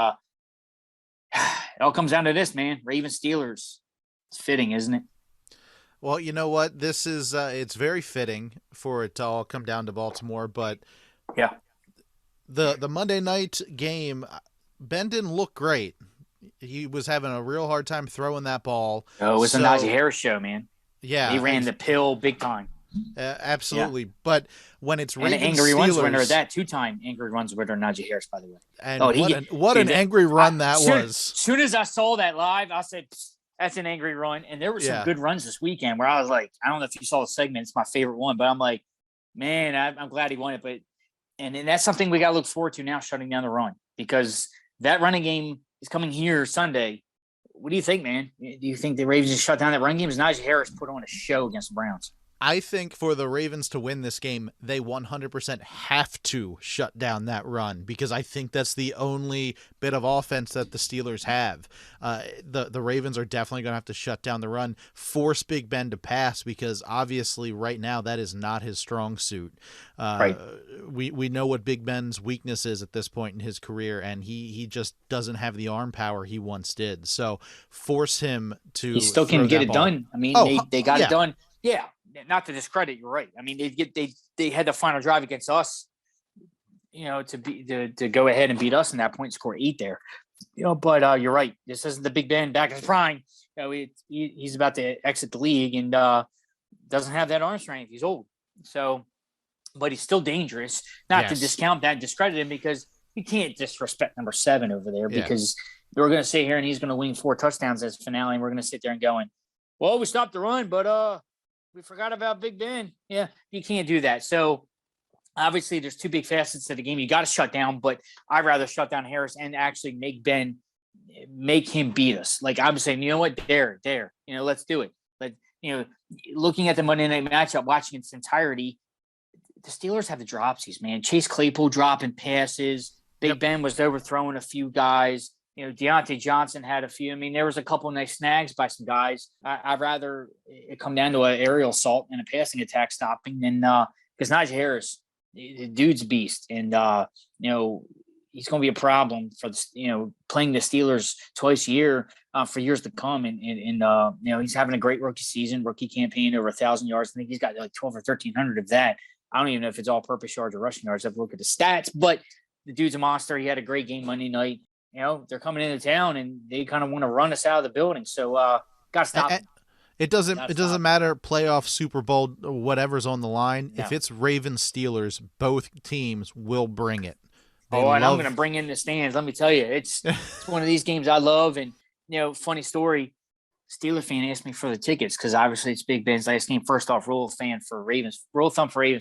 it all comes down to this, man. Ravens Steelers. It's fitting, isn't it? Well, you know what? This is it's very fitting for it to all come down to Baltimore, but yeah, the Monday night game, Ben didn't look great. He was having a real hard time throwing that ball. Oh, it was a Najee Harris show, man. Yeah, he ran the pill big time. Absolutely, yeah. But when it's Ravens, an angry runs winner, that 2-time angry runs winner, Najee Harris, by the way. And what an angry run that was! As soon as I saw that live, I said, "That's an angry run." And there were some good runs this weekend where I was like, I don't know if you saw the segment; it's my favorite one, but I'm like, man, I'm glad he won it. But And that's something we got to look forward to now, shutting down the run, because that running game is coming here Sunday. What do you think, man? Do you think the Ravens just shut down that run game? As Najee Harris put on a show against the Browns. I think for the Ravens to win this game, they 100% have to shut down that run, because I think that's the only bit of offense that the Steelers have. The Ravens are definitely going to have to shut down the run, force Big Ben to pass, because obviously right now that is not his strong suit. Right. We know what Big Ben's weakness is at this point in his career, and he just doesn't have the arm power he once did. So force him to. He still can get it done. I mean, they got it done. Yeah. Not to discredit, you're right. I mean, they had the final drive against us, to go ahead and beat us in that point, score 8 there. But you're right. This isn't the Big Ben back in his prime. He's about to exit the league and doesn't have that arm strength. He's old. So, but he's still dangerous. Not to discount that and discredit him, because you can't disrespect number 7 over there, because we're going to sit here and he's going to win 4 touchdowns as finale, and we're going to sit there and going, well, we stopped the run, but we forgot about Big Ben. Yeah, you can't do that. So obviously there's 2 big facets to the game. You got to shut down, but I'd rather shut down Harris and actually make him beat us. Like I'm saying, you know what? There, let's do it. But, looking at the Monday night matchup, watching its entirety, the Steelers have the dropsies, man. Chase Claypool dropping passes. Big Ben was overthrowing a few guys. Deontay Johnson had a few. I mean, there was a couple of nice snags by some guys. I'd rather it come down to an aerial assault and a passing attack stopping than because Najee Harris, the dude's a beast, and he's going to be a problem for playing the Steelers twice a year for years to come. And he's having a great rookie season, rookie campaign, over 1,000 yards. I think he's got like 12 or 1,300 of that. I don't even know if it's all-purpose yards or rushing yards. I have to look at the stats, but the dude's a monster. He had a great game Monday night. They're coming into town and they kind of want to run us out of the building. So got to stop. It doesn't matter, playoff, Super Bowl, whatever's on the line. Yeah. If it's Ravens Steelers, both teams will bring it. I'm going to bring in the stands. Let me tell you, it's one of these games I love. And funny story, Steeler fan asked me for the tickets because obviously it's Big Ben's last game. First off, rule of thumb for Ravens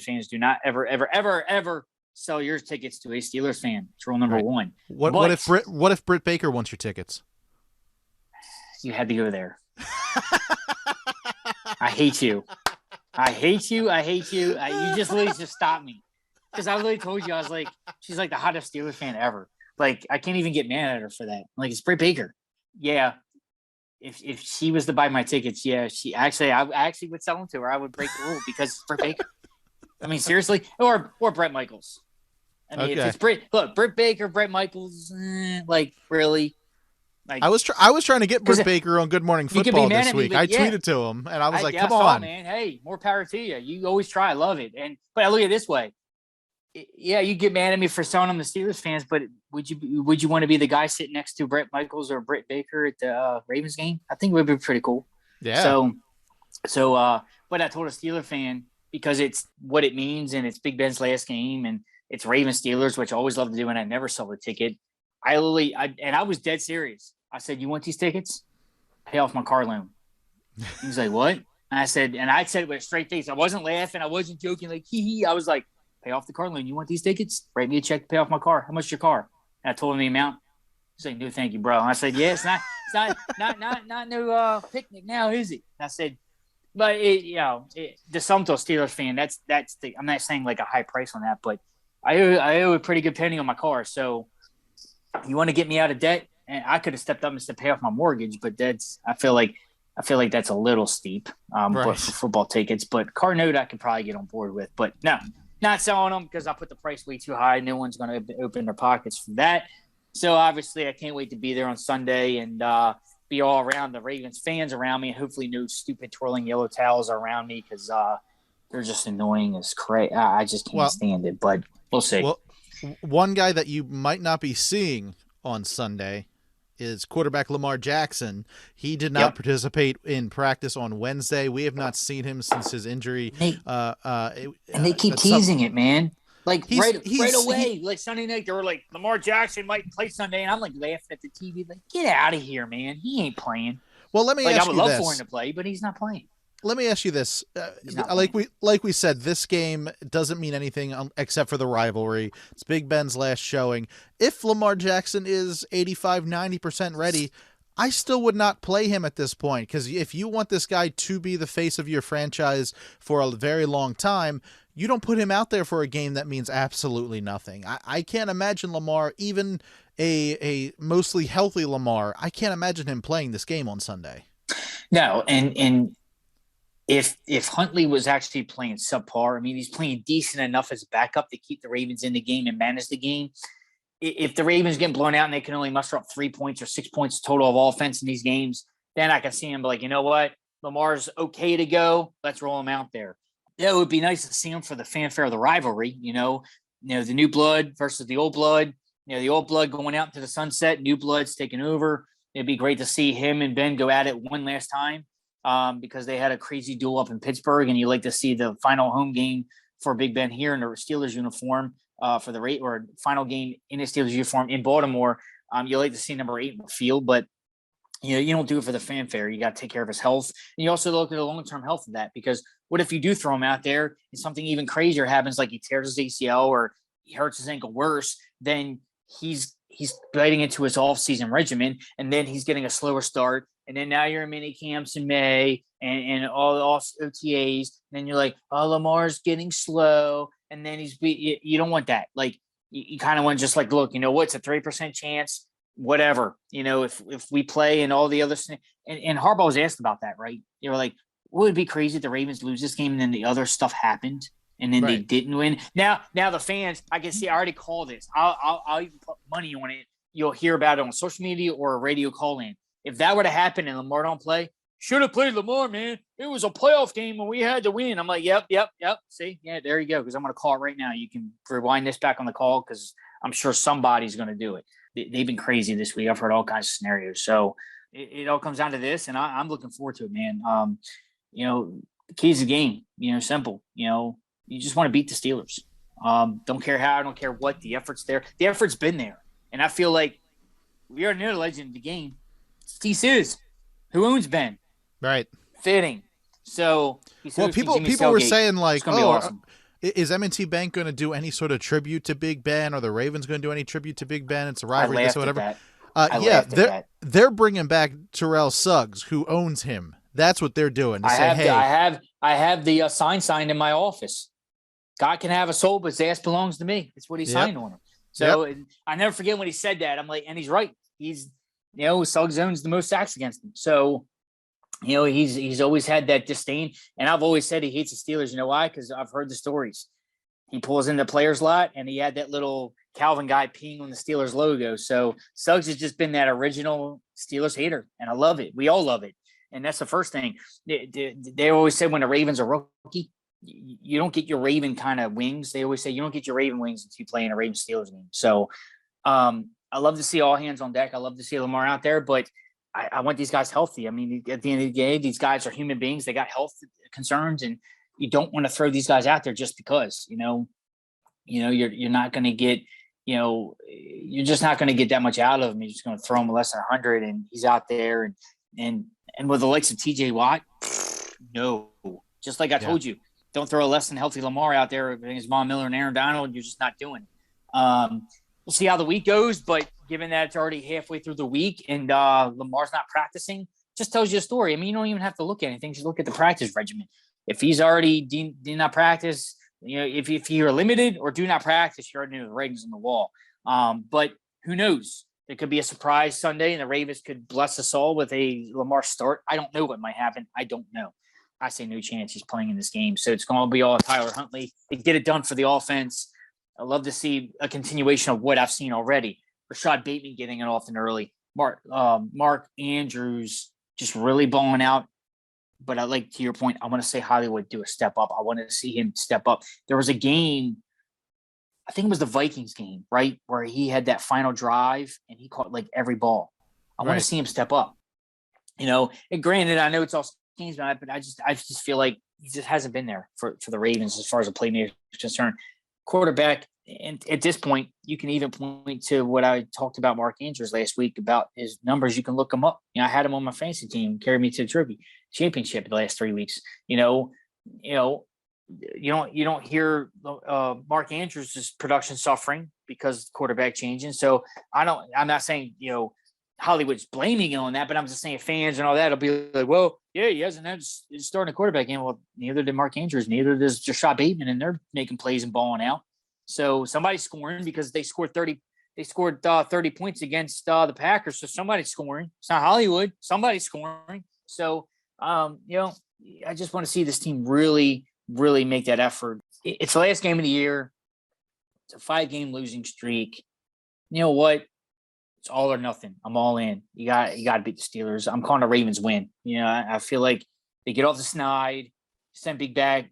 fans: do not ever sell your tickets to a Steelers fan. It's rule number 1. What if Britt Baker wants your tickets? You had to go there. I hate you. You just literally just stopped me, because I literally told you, I was like, she's like the hottest Steelers fan ever. Like, I can't even get mad at her for that. Like, it's Britt Baker. Yeah. If she was to buy my tickets, I actually would sell them to her. I would break the rule because it's Britt Baker. I mean, seriously, or Brett Michaels. I mean, if it's Britt Baker, Brett Michaels, really. Like, I was trying to get Britt Baker on Good Morning Football this week. I tweeted to him, and I was like, "Come on, man! Hey, more power to you. You always try. I love it." But I look at it this way. Yeah, you get mad at me for selling them to Steelers fans, but would you want to be the guy sitting next to Brett Michaels or Britt Baker at the Ravens game? I think it would be pretty cool. Yeah. But I told a Steeler fan, because it's what it means, and it's Big Ben's last game, and it's Ravens Steelers, which I always love to do, and I never sell the ticket. I was dead serious. I said, "You want these tickets? Pay off my car loan." He's like, "What?" And I said it with a straight face. I wasn't laughing. I wasn't joking. Like, hee. I was like, "Pay off the car loan. You want these tickets? Write me a check to pay off my car. How much is your car?" And I told him the amount. He's like, "No, thank you, bro." And I said, "Yeah, it's not no picnic now, is it?" And I said, but the sum to a Steelers fan, I'm not saying like a high price on that, but I owe a pretty good penny on my car. So you want to get me out of debt? And I could have stepped up and said pay off my mortgage, but I feel like that's a little steep for football tickets. But car note I could probably get on board with. But no, not selling them because I put the price way too high. No one's going to open their pockets for that. So obviously I can't wait to be there on Sunday and be all around the Ravens fans around me. And hopefully no stupid twirling yellow towels around me, because they're just annoying as crazy. I just can't stand it, but we'll see. Well, one guy that you might not be seeing on Sunday is quarterback Lamar Jackson. He did not participate in practice on Wednesday. We have not seen him since his injury. And they keep teasing it, man. Like right away, like Sunday night, they were like, Lamar Jackson might play Sunday, and I'm like laughing at the TV, like, get out of here, man. He ain't playing. Well, let me ask you this. I would love for him to play, but he's not playing. let me ask you this: He's not like we said, this game doesn't mean anything except for the rivalry. It's Big Ben's last showing. If Lamar Jackson is 85-90% ready, I still would not play him at this point, because if you want this guy to be the face of your franchise for a very long time, you don't put him out there for a game that means absolutely nothing. I can't imagine Lamar, even a mostly healthy Lamar, I can't imagine him playing this game on Sunday. No, and if Huntley was actually playing subpar, I mean, he's playing decent enough as a backup to keep the Ravens in the game and manage the game. If the Ravens get blown out and they can only muster up 3 points or 6 points total of offense in these games, then I can see him be like, you know what, Lamar's okay to go. Let's roll him out there. Yeah, it would be nice to see him for the fanfare of the rivalry. The new blood versus the old blood. The old blood going out into the sunset, new blood's taking over. It'd be great to see him and Ben go at it one last time because they had a crazy duel up in Pittsburgh, and you like to see the final home game for Big Ben here in the Steelers uniform for the or final game in the Steelers uniform in Baltimore. You like to see number 8 in the field, but you don't do it for the fanfare. You got to take care of his health, and you also look at the long-term health of that, because what if you do throw him out there and something even crazier happens, like he tears his ACL or he hurts his ankle worse, then he's biting into his off-season regimen, and then he's getting a slower start, and then now you're in mini camps in May and all the OTAs, and then you're like, oh, Lamar's getting slow, and then you don't want that. Like, you kind of want to just like, look, what's a 3% chance, whatever, if we play and all the other and Harbaugh was asked about that, right? You were like, would it be crazy if the Ravens lose this game and then the other stuff happened and then they didn't win? Now the fans, I can see, I already called this. I'll even put money on it. You'll hear about it on social media or a radio call-in. If that were to happen and Lamar don't play, should have played Lamar, man. It was a playoff game and we had to win. I'm like, yep. See, yeah, there you go. Because I'm going to call it right now. You can rewind this back on the call because I'm sure somebody's going to do it. They've been crazy this week. I've heard all kinds of scenarios. So it all comes down to this, and I'm looking forward to it, man. The key's the game. Simple. You just want to beat the Steelers. Don't care how. I don't care what. The effort's there. The effort's been there. And I feel like we are near the legend of the game. Steve Sis, who owns Ben. Right. Fitting. So people were saying like, oh, awesome. Is M&T Bank going to do any sort of tribute to Big Ben? Or the Ravens going to do any tribute to Big Ben? It's a rivalry, this or whatever. They're bringing back Terrell Suggs, who owns him. That's what they're doing. I have the sign signed in my office. God can have a soul, but his ass belongs to me. That's what he signed on it. So I never forget when he said that. I'm like, and he's right. He's, Suggs owns the most sacks against him. So, he's always had that disdain. And I've always said he hates the Steelers. You know why? Because I've heard the stories. He pulls in the players lot, and he had that little Calvin guy peeing on the Steelers logo. So Suggs has just been that original Steelers hater, and I love it. We all love it. And that's the first thing. They always said when the Ravens are rookie, you don't get your Raven kind of wings. They always say you don't get your Raven wings until you play in a Ravens Steelers game. So I love to see all hands on deck. I love to see Lamar out there, but I want these guys healthy. I mean, at the end of the day, these guys are human beings. They got health concerns, and you don't want to throw these guys out there just because, you're not going to get, you're just not going to get that much out of him. You're just going to throw him less than 100, and he's out there. And with the likes of TJ Watt, no. Just like I told you, don't throw a less than healthy Lamar out there against Von Miller and Aaron Donald. You're just not doing it. We'll see how the week goes, but given that it's already halfway through the week and Lamar's not practicing, just tells you a story. I mean, you don't even have to look at anything. Just look at the practice regimen. If he's already did not practice, if you're limited or do not practice, you're already near the ratings on the wall. But who knows? There could be a surprise Sunday, and the Ravens could bless us all with a Lamar start. I don't know what might happen. I don't know. I say no chance he's playing in this game. So it's going to be all Tyler Huntley to get it done for the offense. I love to see a continuation of what I've seen already. Rashad Bateman getting it off and early. Mark Andrews just really balling out. But I like, to your point, I want to say Hollywood do a step up. I want to see him step up. There was a game, I think it was the Vikings game, right, where he had that final drive and he caught like every ball. I want to see him step up. And granted, I know it's all games, but I just feel like he just hasn't been there for the Ravens as far as the playmaker is concerned. quarterback. And at this point, you can even point to what I talked about Mark Andrews last week about his numbers. You can look them up. I had him on my fantasy team, carried me to the trophy championship the last 3 weeks. You don't hear Mark Andrews' production suffering because quarterback changing. So I'm not saying, Hollywood's blaming it on that, but I'm just saying fans and all that will be like, well, yeah, he hasn't had starting a quarterback game. Well, neither did Mark Andrews, neither does Rashad Bateman, and they're making plays and balling out. So somebody's scoring because they scored 30. They scored 30 points against the Packers. So somebody's scoring. It's not Hollywood. Somebody's scoring. So I just want to see this team really, really make that effort. It's the last game of the year. It's a 5-game losing streak. You know what? It's all or nothing. I'm all in. You got to beat the Steelers. I'm calling the Ravens win. I feel like they get off the snide. Sent Big Ben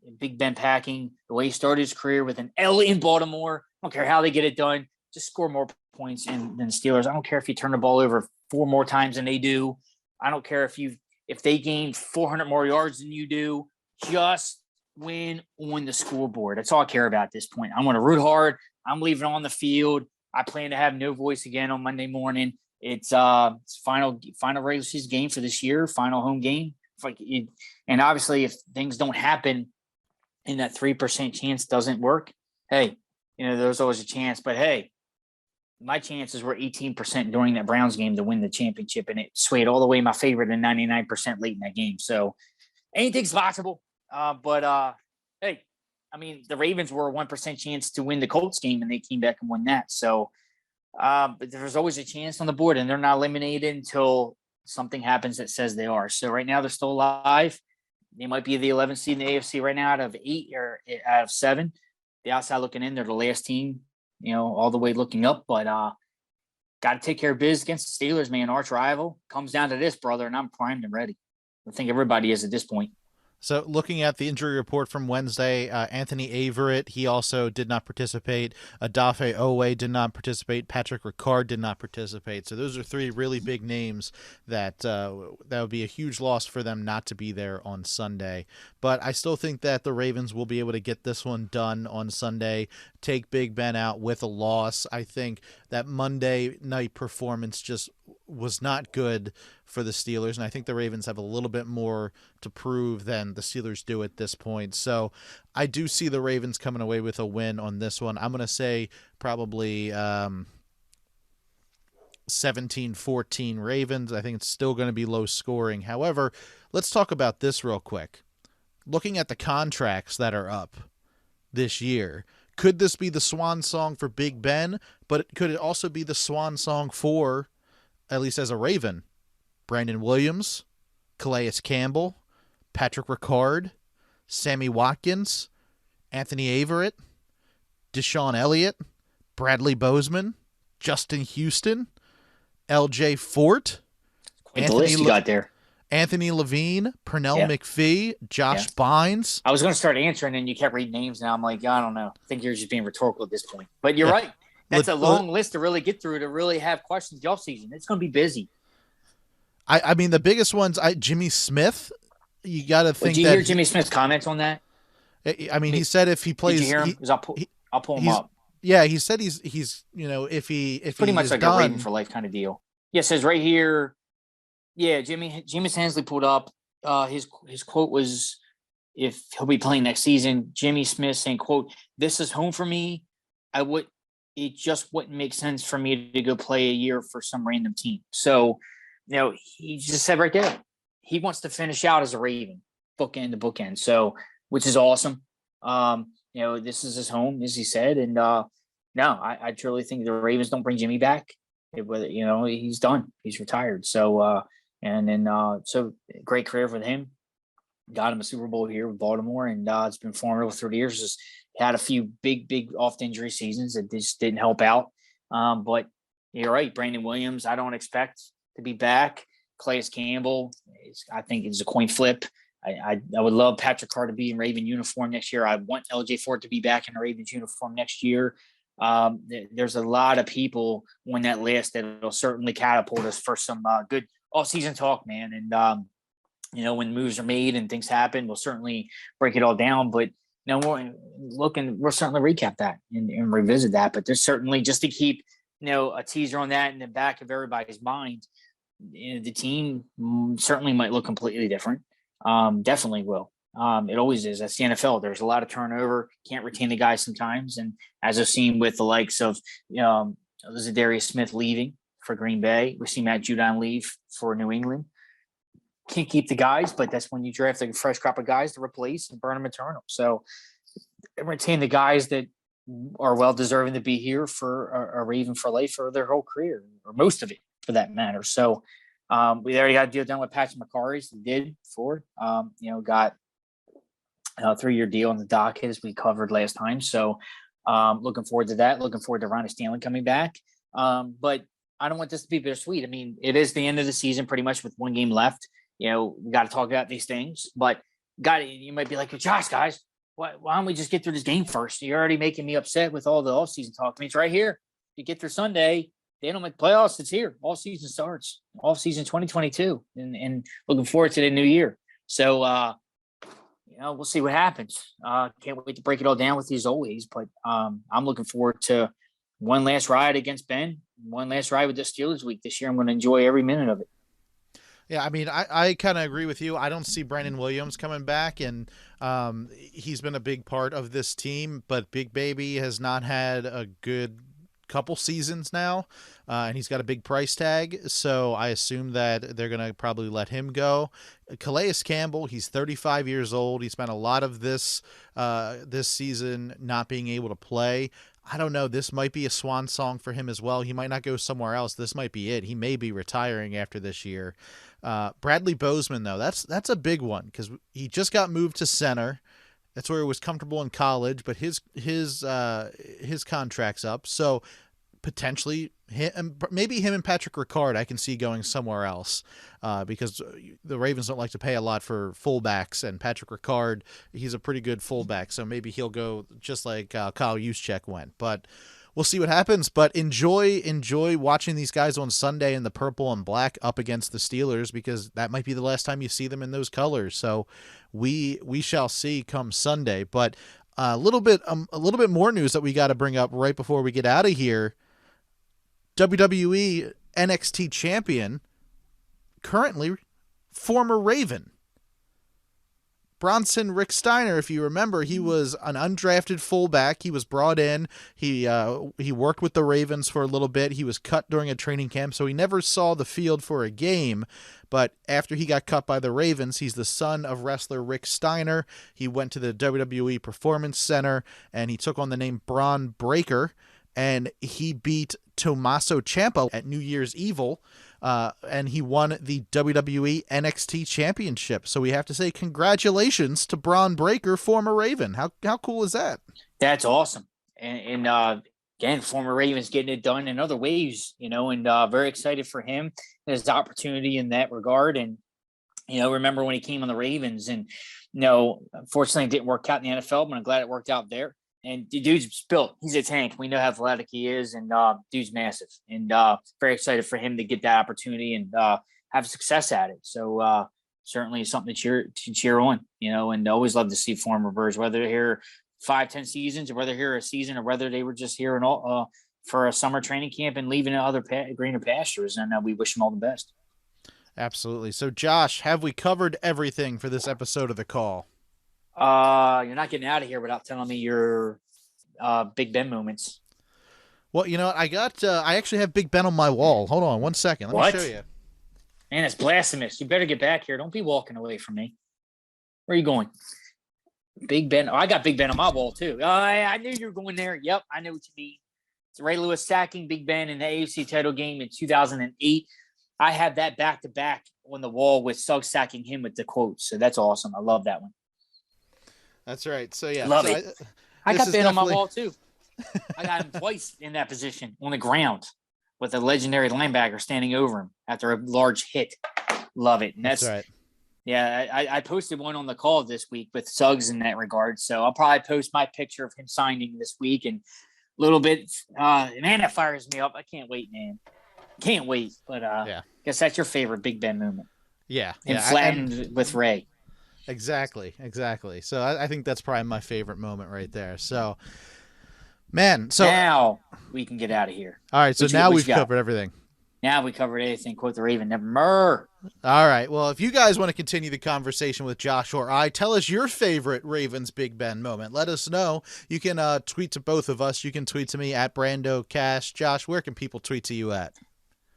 packing. The way he started his career with an L in Baltimore. I don't care how they get it done. Just score more points than the Steelers. I don't care if you turn the ball over 4 more times than they do. I don't care if they gain 400 more yards than you do. Just win on the scoreboard. That's all I care about at this point. I'm going to root hard. I'm leaving on the field. I plan to have no voice again on Monday morning. It's final regular season game for this year. Final home game. And obviously, if things don't happen and that 3% chance doesn't work, hey, there's always a chance. But hey, my chances were 18% during that Browns game to win the championship, and it swayed all the way in my favor to 99% late in that game. So anything's possible. Hey, the Ravens were a 1% chance to win the Colts game, and they came back and won that. So, but there's always a chance on the board, and they're not eliminated until something happens that says they are. So right now they're still alive. They might be the 11th seed in the AFC right now out of 8 or out of 7. The outside looking in, they're the last team, all the way looking up. But got to take care of business against the Steelers, man. Arch rival. Comes down to this, brother, and I'm primed and ready. I think everybody is at this point. So looking at the injury report from Wednesday, Anthony Averett, he also did not participate. Odafe Owe did not participate. Patrick Ricard did not participate. So those are 3 really big names that would be a huge loss for them not to be there on Sunday. But I still think that the Ravens will be able to get this one done on Sunday, take Big Ben out with a loss. I think that Monday night performance just was not good for the Steelers, and I think the Ravens have a little bit more to prove than the Steelers do at this point. So I do see the Ravens coming away with a win on this one. I'm going to say probably 17-14 Ravens. I think it's still going to be low scoring. However, let's talk about this real quick. Looking at the contracts that are up this year, could this be the swan song for Big Ben? But could it also be the swan song for, at least as a Raven, Brandon Williams, Calais Campbell, Patrick Ricard, Sammy Watkins, Anthony Averett, Deshaun Elliott, Bradley Bozeman, Justin Houston, L.J. Fort, Quite the list you got there. Anthony Levine, Pernell McPhee, Josh Bynes. I was going to start answering, and you kept reading names, and I'm like, I don't know. I think you're just being rhetorical at this point. But you're right. That's a long list to really get through, to really have questions the offseason. It's going to be busy. I mean, the biggest ones, Jimmy Smith, you got to think. Did you hear Jimmy Smith's comments on that? I mean, he said if he plays. Did you hear him? I'll pull him up. Yeah, he said he's if pretty much like done, a Raven for life kind of deal. Yeah, it says right here. Yeah, Jimmy Hensley pulled up. His quote was, if he'll be playing next season, Jimmy Smith saying, quote, "This is home for me. It just wouldn't make sense for me to go play a year for some random team." So, he just said right there, he wants to finish out as a Raven, bookend to bookend. So, which is awesome. This is his home, as he said. And I truly think the Ravens don't bring Jimmy back. He's done. He's retired. So, so great career for him. Got him a Super Bowl here with Baltimore, and it's been formidable through the years. Just had a few big off-injury seasons that just didn't help out. But you're right, Brandon Williams, I don't expect to be back. Calais Campbell, I think it's a coin flip. I would love Patrick Carr to be in Raven uniform next year. I want LJ Fort to be back in a Ravens uniform next year. There's a lot of people on that list that will certainly catapult us for some good off-season talk, man. And when moves are made and things happen, we'll certainly break it all down. But No more looking. We'll certainly recap that and revisit that. But there's certainly, just to keep a teaser on that in the back of everybody's mind. The team certainly might look completely different. Definitely will. It always is. That's the NFL. There's a lot of turnover. Can't retain the guys sometimes. And as I've seen with the likes of Darius Smith leaving for Green Bay, we see Matt Judon leave for New England. Can't keep the guys, but that's when you draft a fresh crop of guys to replace and burn them and turn them. So retain the guys that are well deserving to be here or even for life for their whole career, or most of it for that matter. So we already got a deal done with Patrick McCarry. He did for got a 3-year deal on the docket as we covered last time. So looking forward to that. Looking forward to Ron Stanley coming back. But I don't want this to be bittersweet. I mean, it is the end of the season pretty much with one game left. We got to talk about these things, but you might be like, well, Josh, guys, why don't we just get through this game first? You're already making me upset with all the offseason talk. I mean, it's right here. You get through Sunday, they don't make playoffs. It's here. All season starts. All season 2022, and looking forward to the new year. So, we'll see what happens. Can't wait to break it all down with you as always. But I'm looking forward to one last ride against Ben, one last ride with the Steelers week this year. I'm going to enjoy every minute of it. Yeah, I mean, I kind of agree with you. I don't see Brandon Williams coming back, and he's been a big part of this team, but Big Baby has not had a good couple seasons now, and he's got a big price tag, so I assume that they're going to probably let him go. Calais Campbell, he's 35 years old. He spent a lot of this season not being able to play. I don't know. This might be a swan song for him as well. He might not go somewhere else. This might be it. He may be retiring after this year. Bradley Bozeman, though, that's a big one because he just got moved to center. That's where he was comfortable in college, but his contract's up. So potentially maybe him and Patrick Ricard I can see going somewhere else because the Ravens don't like to pay a lot for fullbacks, and Patrick Ricard, he's a pretty good fullback, so maybe he'll go just like Kyle Juszczyk went. But we'll see what happens. But enjoy watching these guys on Sunday in the purple and black up against the Steelers, because that might be the last time you see them in those colors. So we shall see come Sunday. But a little bit more news that we got to bring up right before we get out of here. WWE NXT champion, currently former Raven, Bronson Rick Steiner. If you remember, he was an undrafted fullback. He was brought in. He worked with the Ravens for a little bit. He was cut during a training camp, so he never saw the field for a game. But after he got cut by the Ravens, he's the son of wrestler Rick Steiner. He went to the WWE Performance Center, and he took on the name Braun Breaker, and he beat Tommaso Ciampa at New Year's Evil, and he won the WWE NXT Championship. So we have to say congratulations to Braun Breaker, former Raven. How cool is that? That's awesome. And again, former Ravens getting it done in other ways, and very excited for him and his opportunity in that regard. And, remember when he came on the Ravens and, unfortunately it didn't work out in the NFL, but I'm glad it worked out there. And the dude's built. He's a tank. We know how athletic he is, and dude's massive. And very excited for him to get that opportunity and have success at it. So certainly something to cheer on, and always love to see former Birds, whether they're here 5-10 seasons or whether they're here a season or whether they were just here and for a summer training camp and leaving other greener pastures. And we wish them all the best. Absolutely. So, Josh, have we covered everything for this episode of The Call? You're not getting out of here without telling me your Big Ben moments. Well, you know what? I actually have Big Ben on my wall. Hold on 1 second. Let me show you. Man, it's blasphemous. You better get back here. Don't be walking away from me. Where are you going? Big Ben. Oh, I got Big Ben on my wall too. I knew you were going there. Yep, I know what you mean. It's Ray Lewis sacking Big Ben in the AFC title game in 2008. I have that back to back on the wall with Suggs sacking him with the quotes. So that's awesome. I love that one. That's right. So yeah, love it. I got Ben on my wall too. I got him twice in that position on the ground with a legendary linebacker standing over him after a large hit. Love it. And that's right. Yeah, I posted one on the call this week with Suggs in that regard. So I'll probably post my picture of him signing this week and a little bit. Man, that fires me up. I can't wait, man. Can't wait. But I guess that's your favorite Big Ben moment. Yeah. And flattened with Ray. Exactly. So I think that's probably my favorite moment right there. So, man, so now we can get out of here. All right, so now we've covered everything. Now we covered everything. Quote the Raven, never. All right. Well, if you guys want to continue the conversation with Josh or I, tell us your favorite Ravens Big Ben moment. Let us know. You can tweet to both of us. You can tweet to me at Brando Cash. Josh, where can people tweet to you at?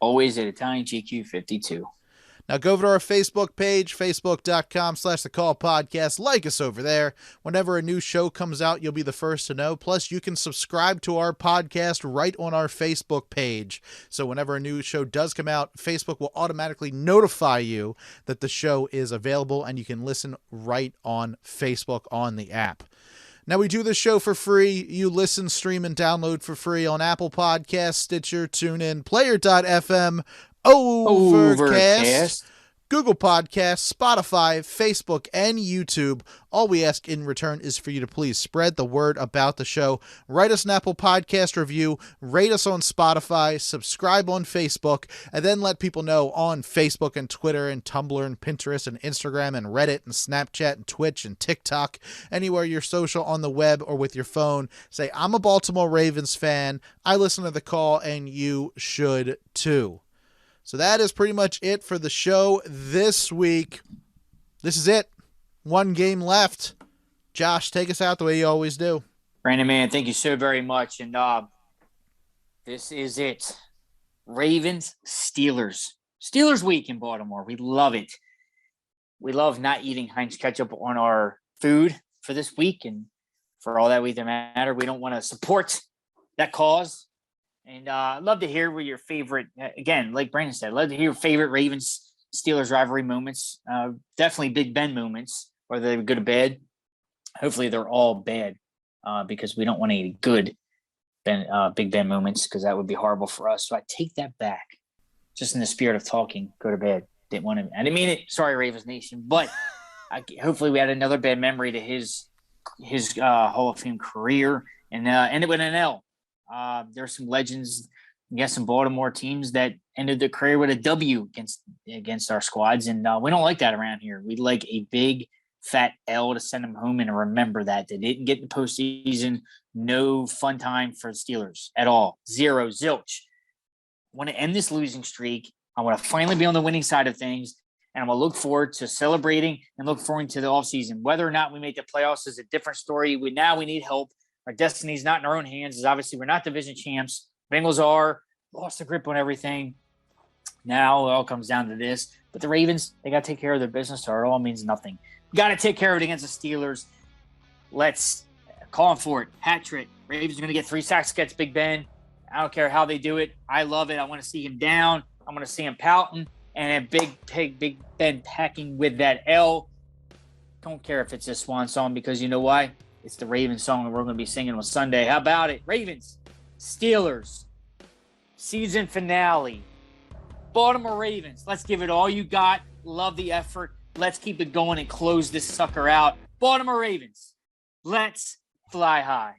Always at ItalianGQ52. Now go over to our Facebook page, facebook.com/The Call Podcast. Like us over there. Whenever a new show comes out, you'll be the first to know. Plus, you can subscribe to our podcast right on our Facebook page. So whenever a new show does come out, Facebook will automatically notify you that the show is available, and you can listen right on Facebook on the app. Now, we do this show for free. You listen, stream, and download for free on Apple Podcasts, Stitcher, TuneIn, Player.fm, Overcast, Google Podcasts, Spotify, Facebook, and YouTube. All we ask in return is for you to please spread the word about the show. Write us an Apple Podcast review, rate us on Spotify, subscribe on Facebook, and then let people know on Facebook and Twitter and Tumblr and Pinterest and Instagram and Reddit and Snapchat and Twitch and TikTok, anywhere you're social on the web or with your phone. Say, I'm a Baltimore Ravens fan. I listen to The Call, and you should too. So that is pretty much it for the show this week. This is it. One game left. Josh, take us out the way you always do. Brandon, man, thank you so very much. And this is it. Ravens, Steelers. Steelers week in Baltimore. We love it. We love not eating Heinz ketchup on our food for this week. And for all that we matter, we don't want to support that cause. And I'd love to hear what your favorite, again, like Brandon said, love to hear your favorite Ravens-Steelers rivalry moments. Definitely Big Ben moments, whether they're good or bad. Hopefully they're all bad because we don't want any good Big Ben moments because that would be horrible for us. So I take that back. Just in the spirit of talking, go to bed. I didn't mean it. Sorry, Ravens Nation. But hopefully we had another bad memory to his Hall of Fame career and ended with an L. There's some legends, some Baltimore teams that ended their career with a W against our squads, and we don't like that around here. We like a big, fat L to send them home and remember that they didn't get in the postseason. No fun time for the Steelers at all. Zero, zilch. I want to end this losing streak. I want to finally be on the winning side of things, and I'm going to look forward to celebrating and look forward to the offseason. Whether or not we make the playoffs is a different story. We need help. Our destiny's not in our own hands. Obviously, we're not division champs. Bengals are. Lost the grip on everything. Now it all comes down to this. But the Ravens, they got to take care of their business or it all means nothing. We got to take care of it against the Steelers. Let's call them for it. Hat trick. Ravens are going to get 3 sacks against Big Ben. I don't care how they do it. I love it. I want to see him down. I want to see him pouting. And a Big Ben packing with that L. Don't care if it's a swan song because you know why? It's the Ravens song that we're going to be singing on Sunday. How about it? Ravens, Steelers, season finale. Baltimore Ravens, let's give it all you got. Love the effort. Let's keep it going and close this sucker out. Baltimore Ravens, let's fly high.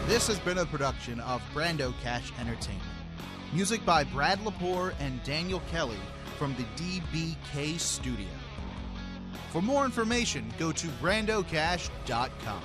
This has been a production of Brando Cash Entertainment. Music by Brad Lepore and Daniel Kelly from the DBK Studio. For more information, go to brandocash.com.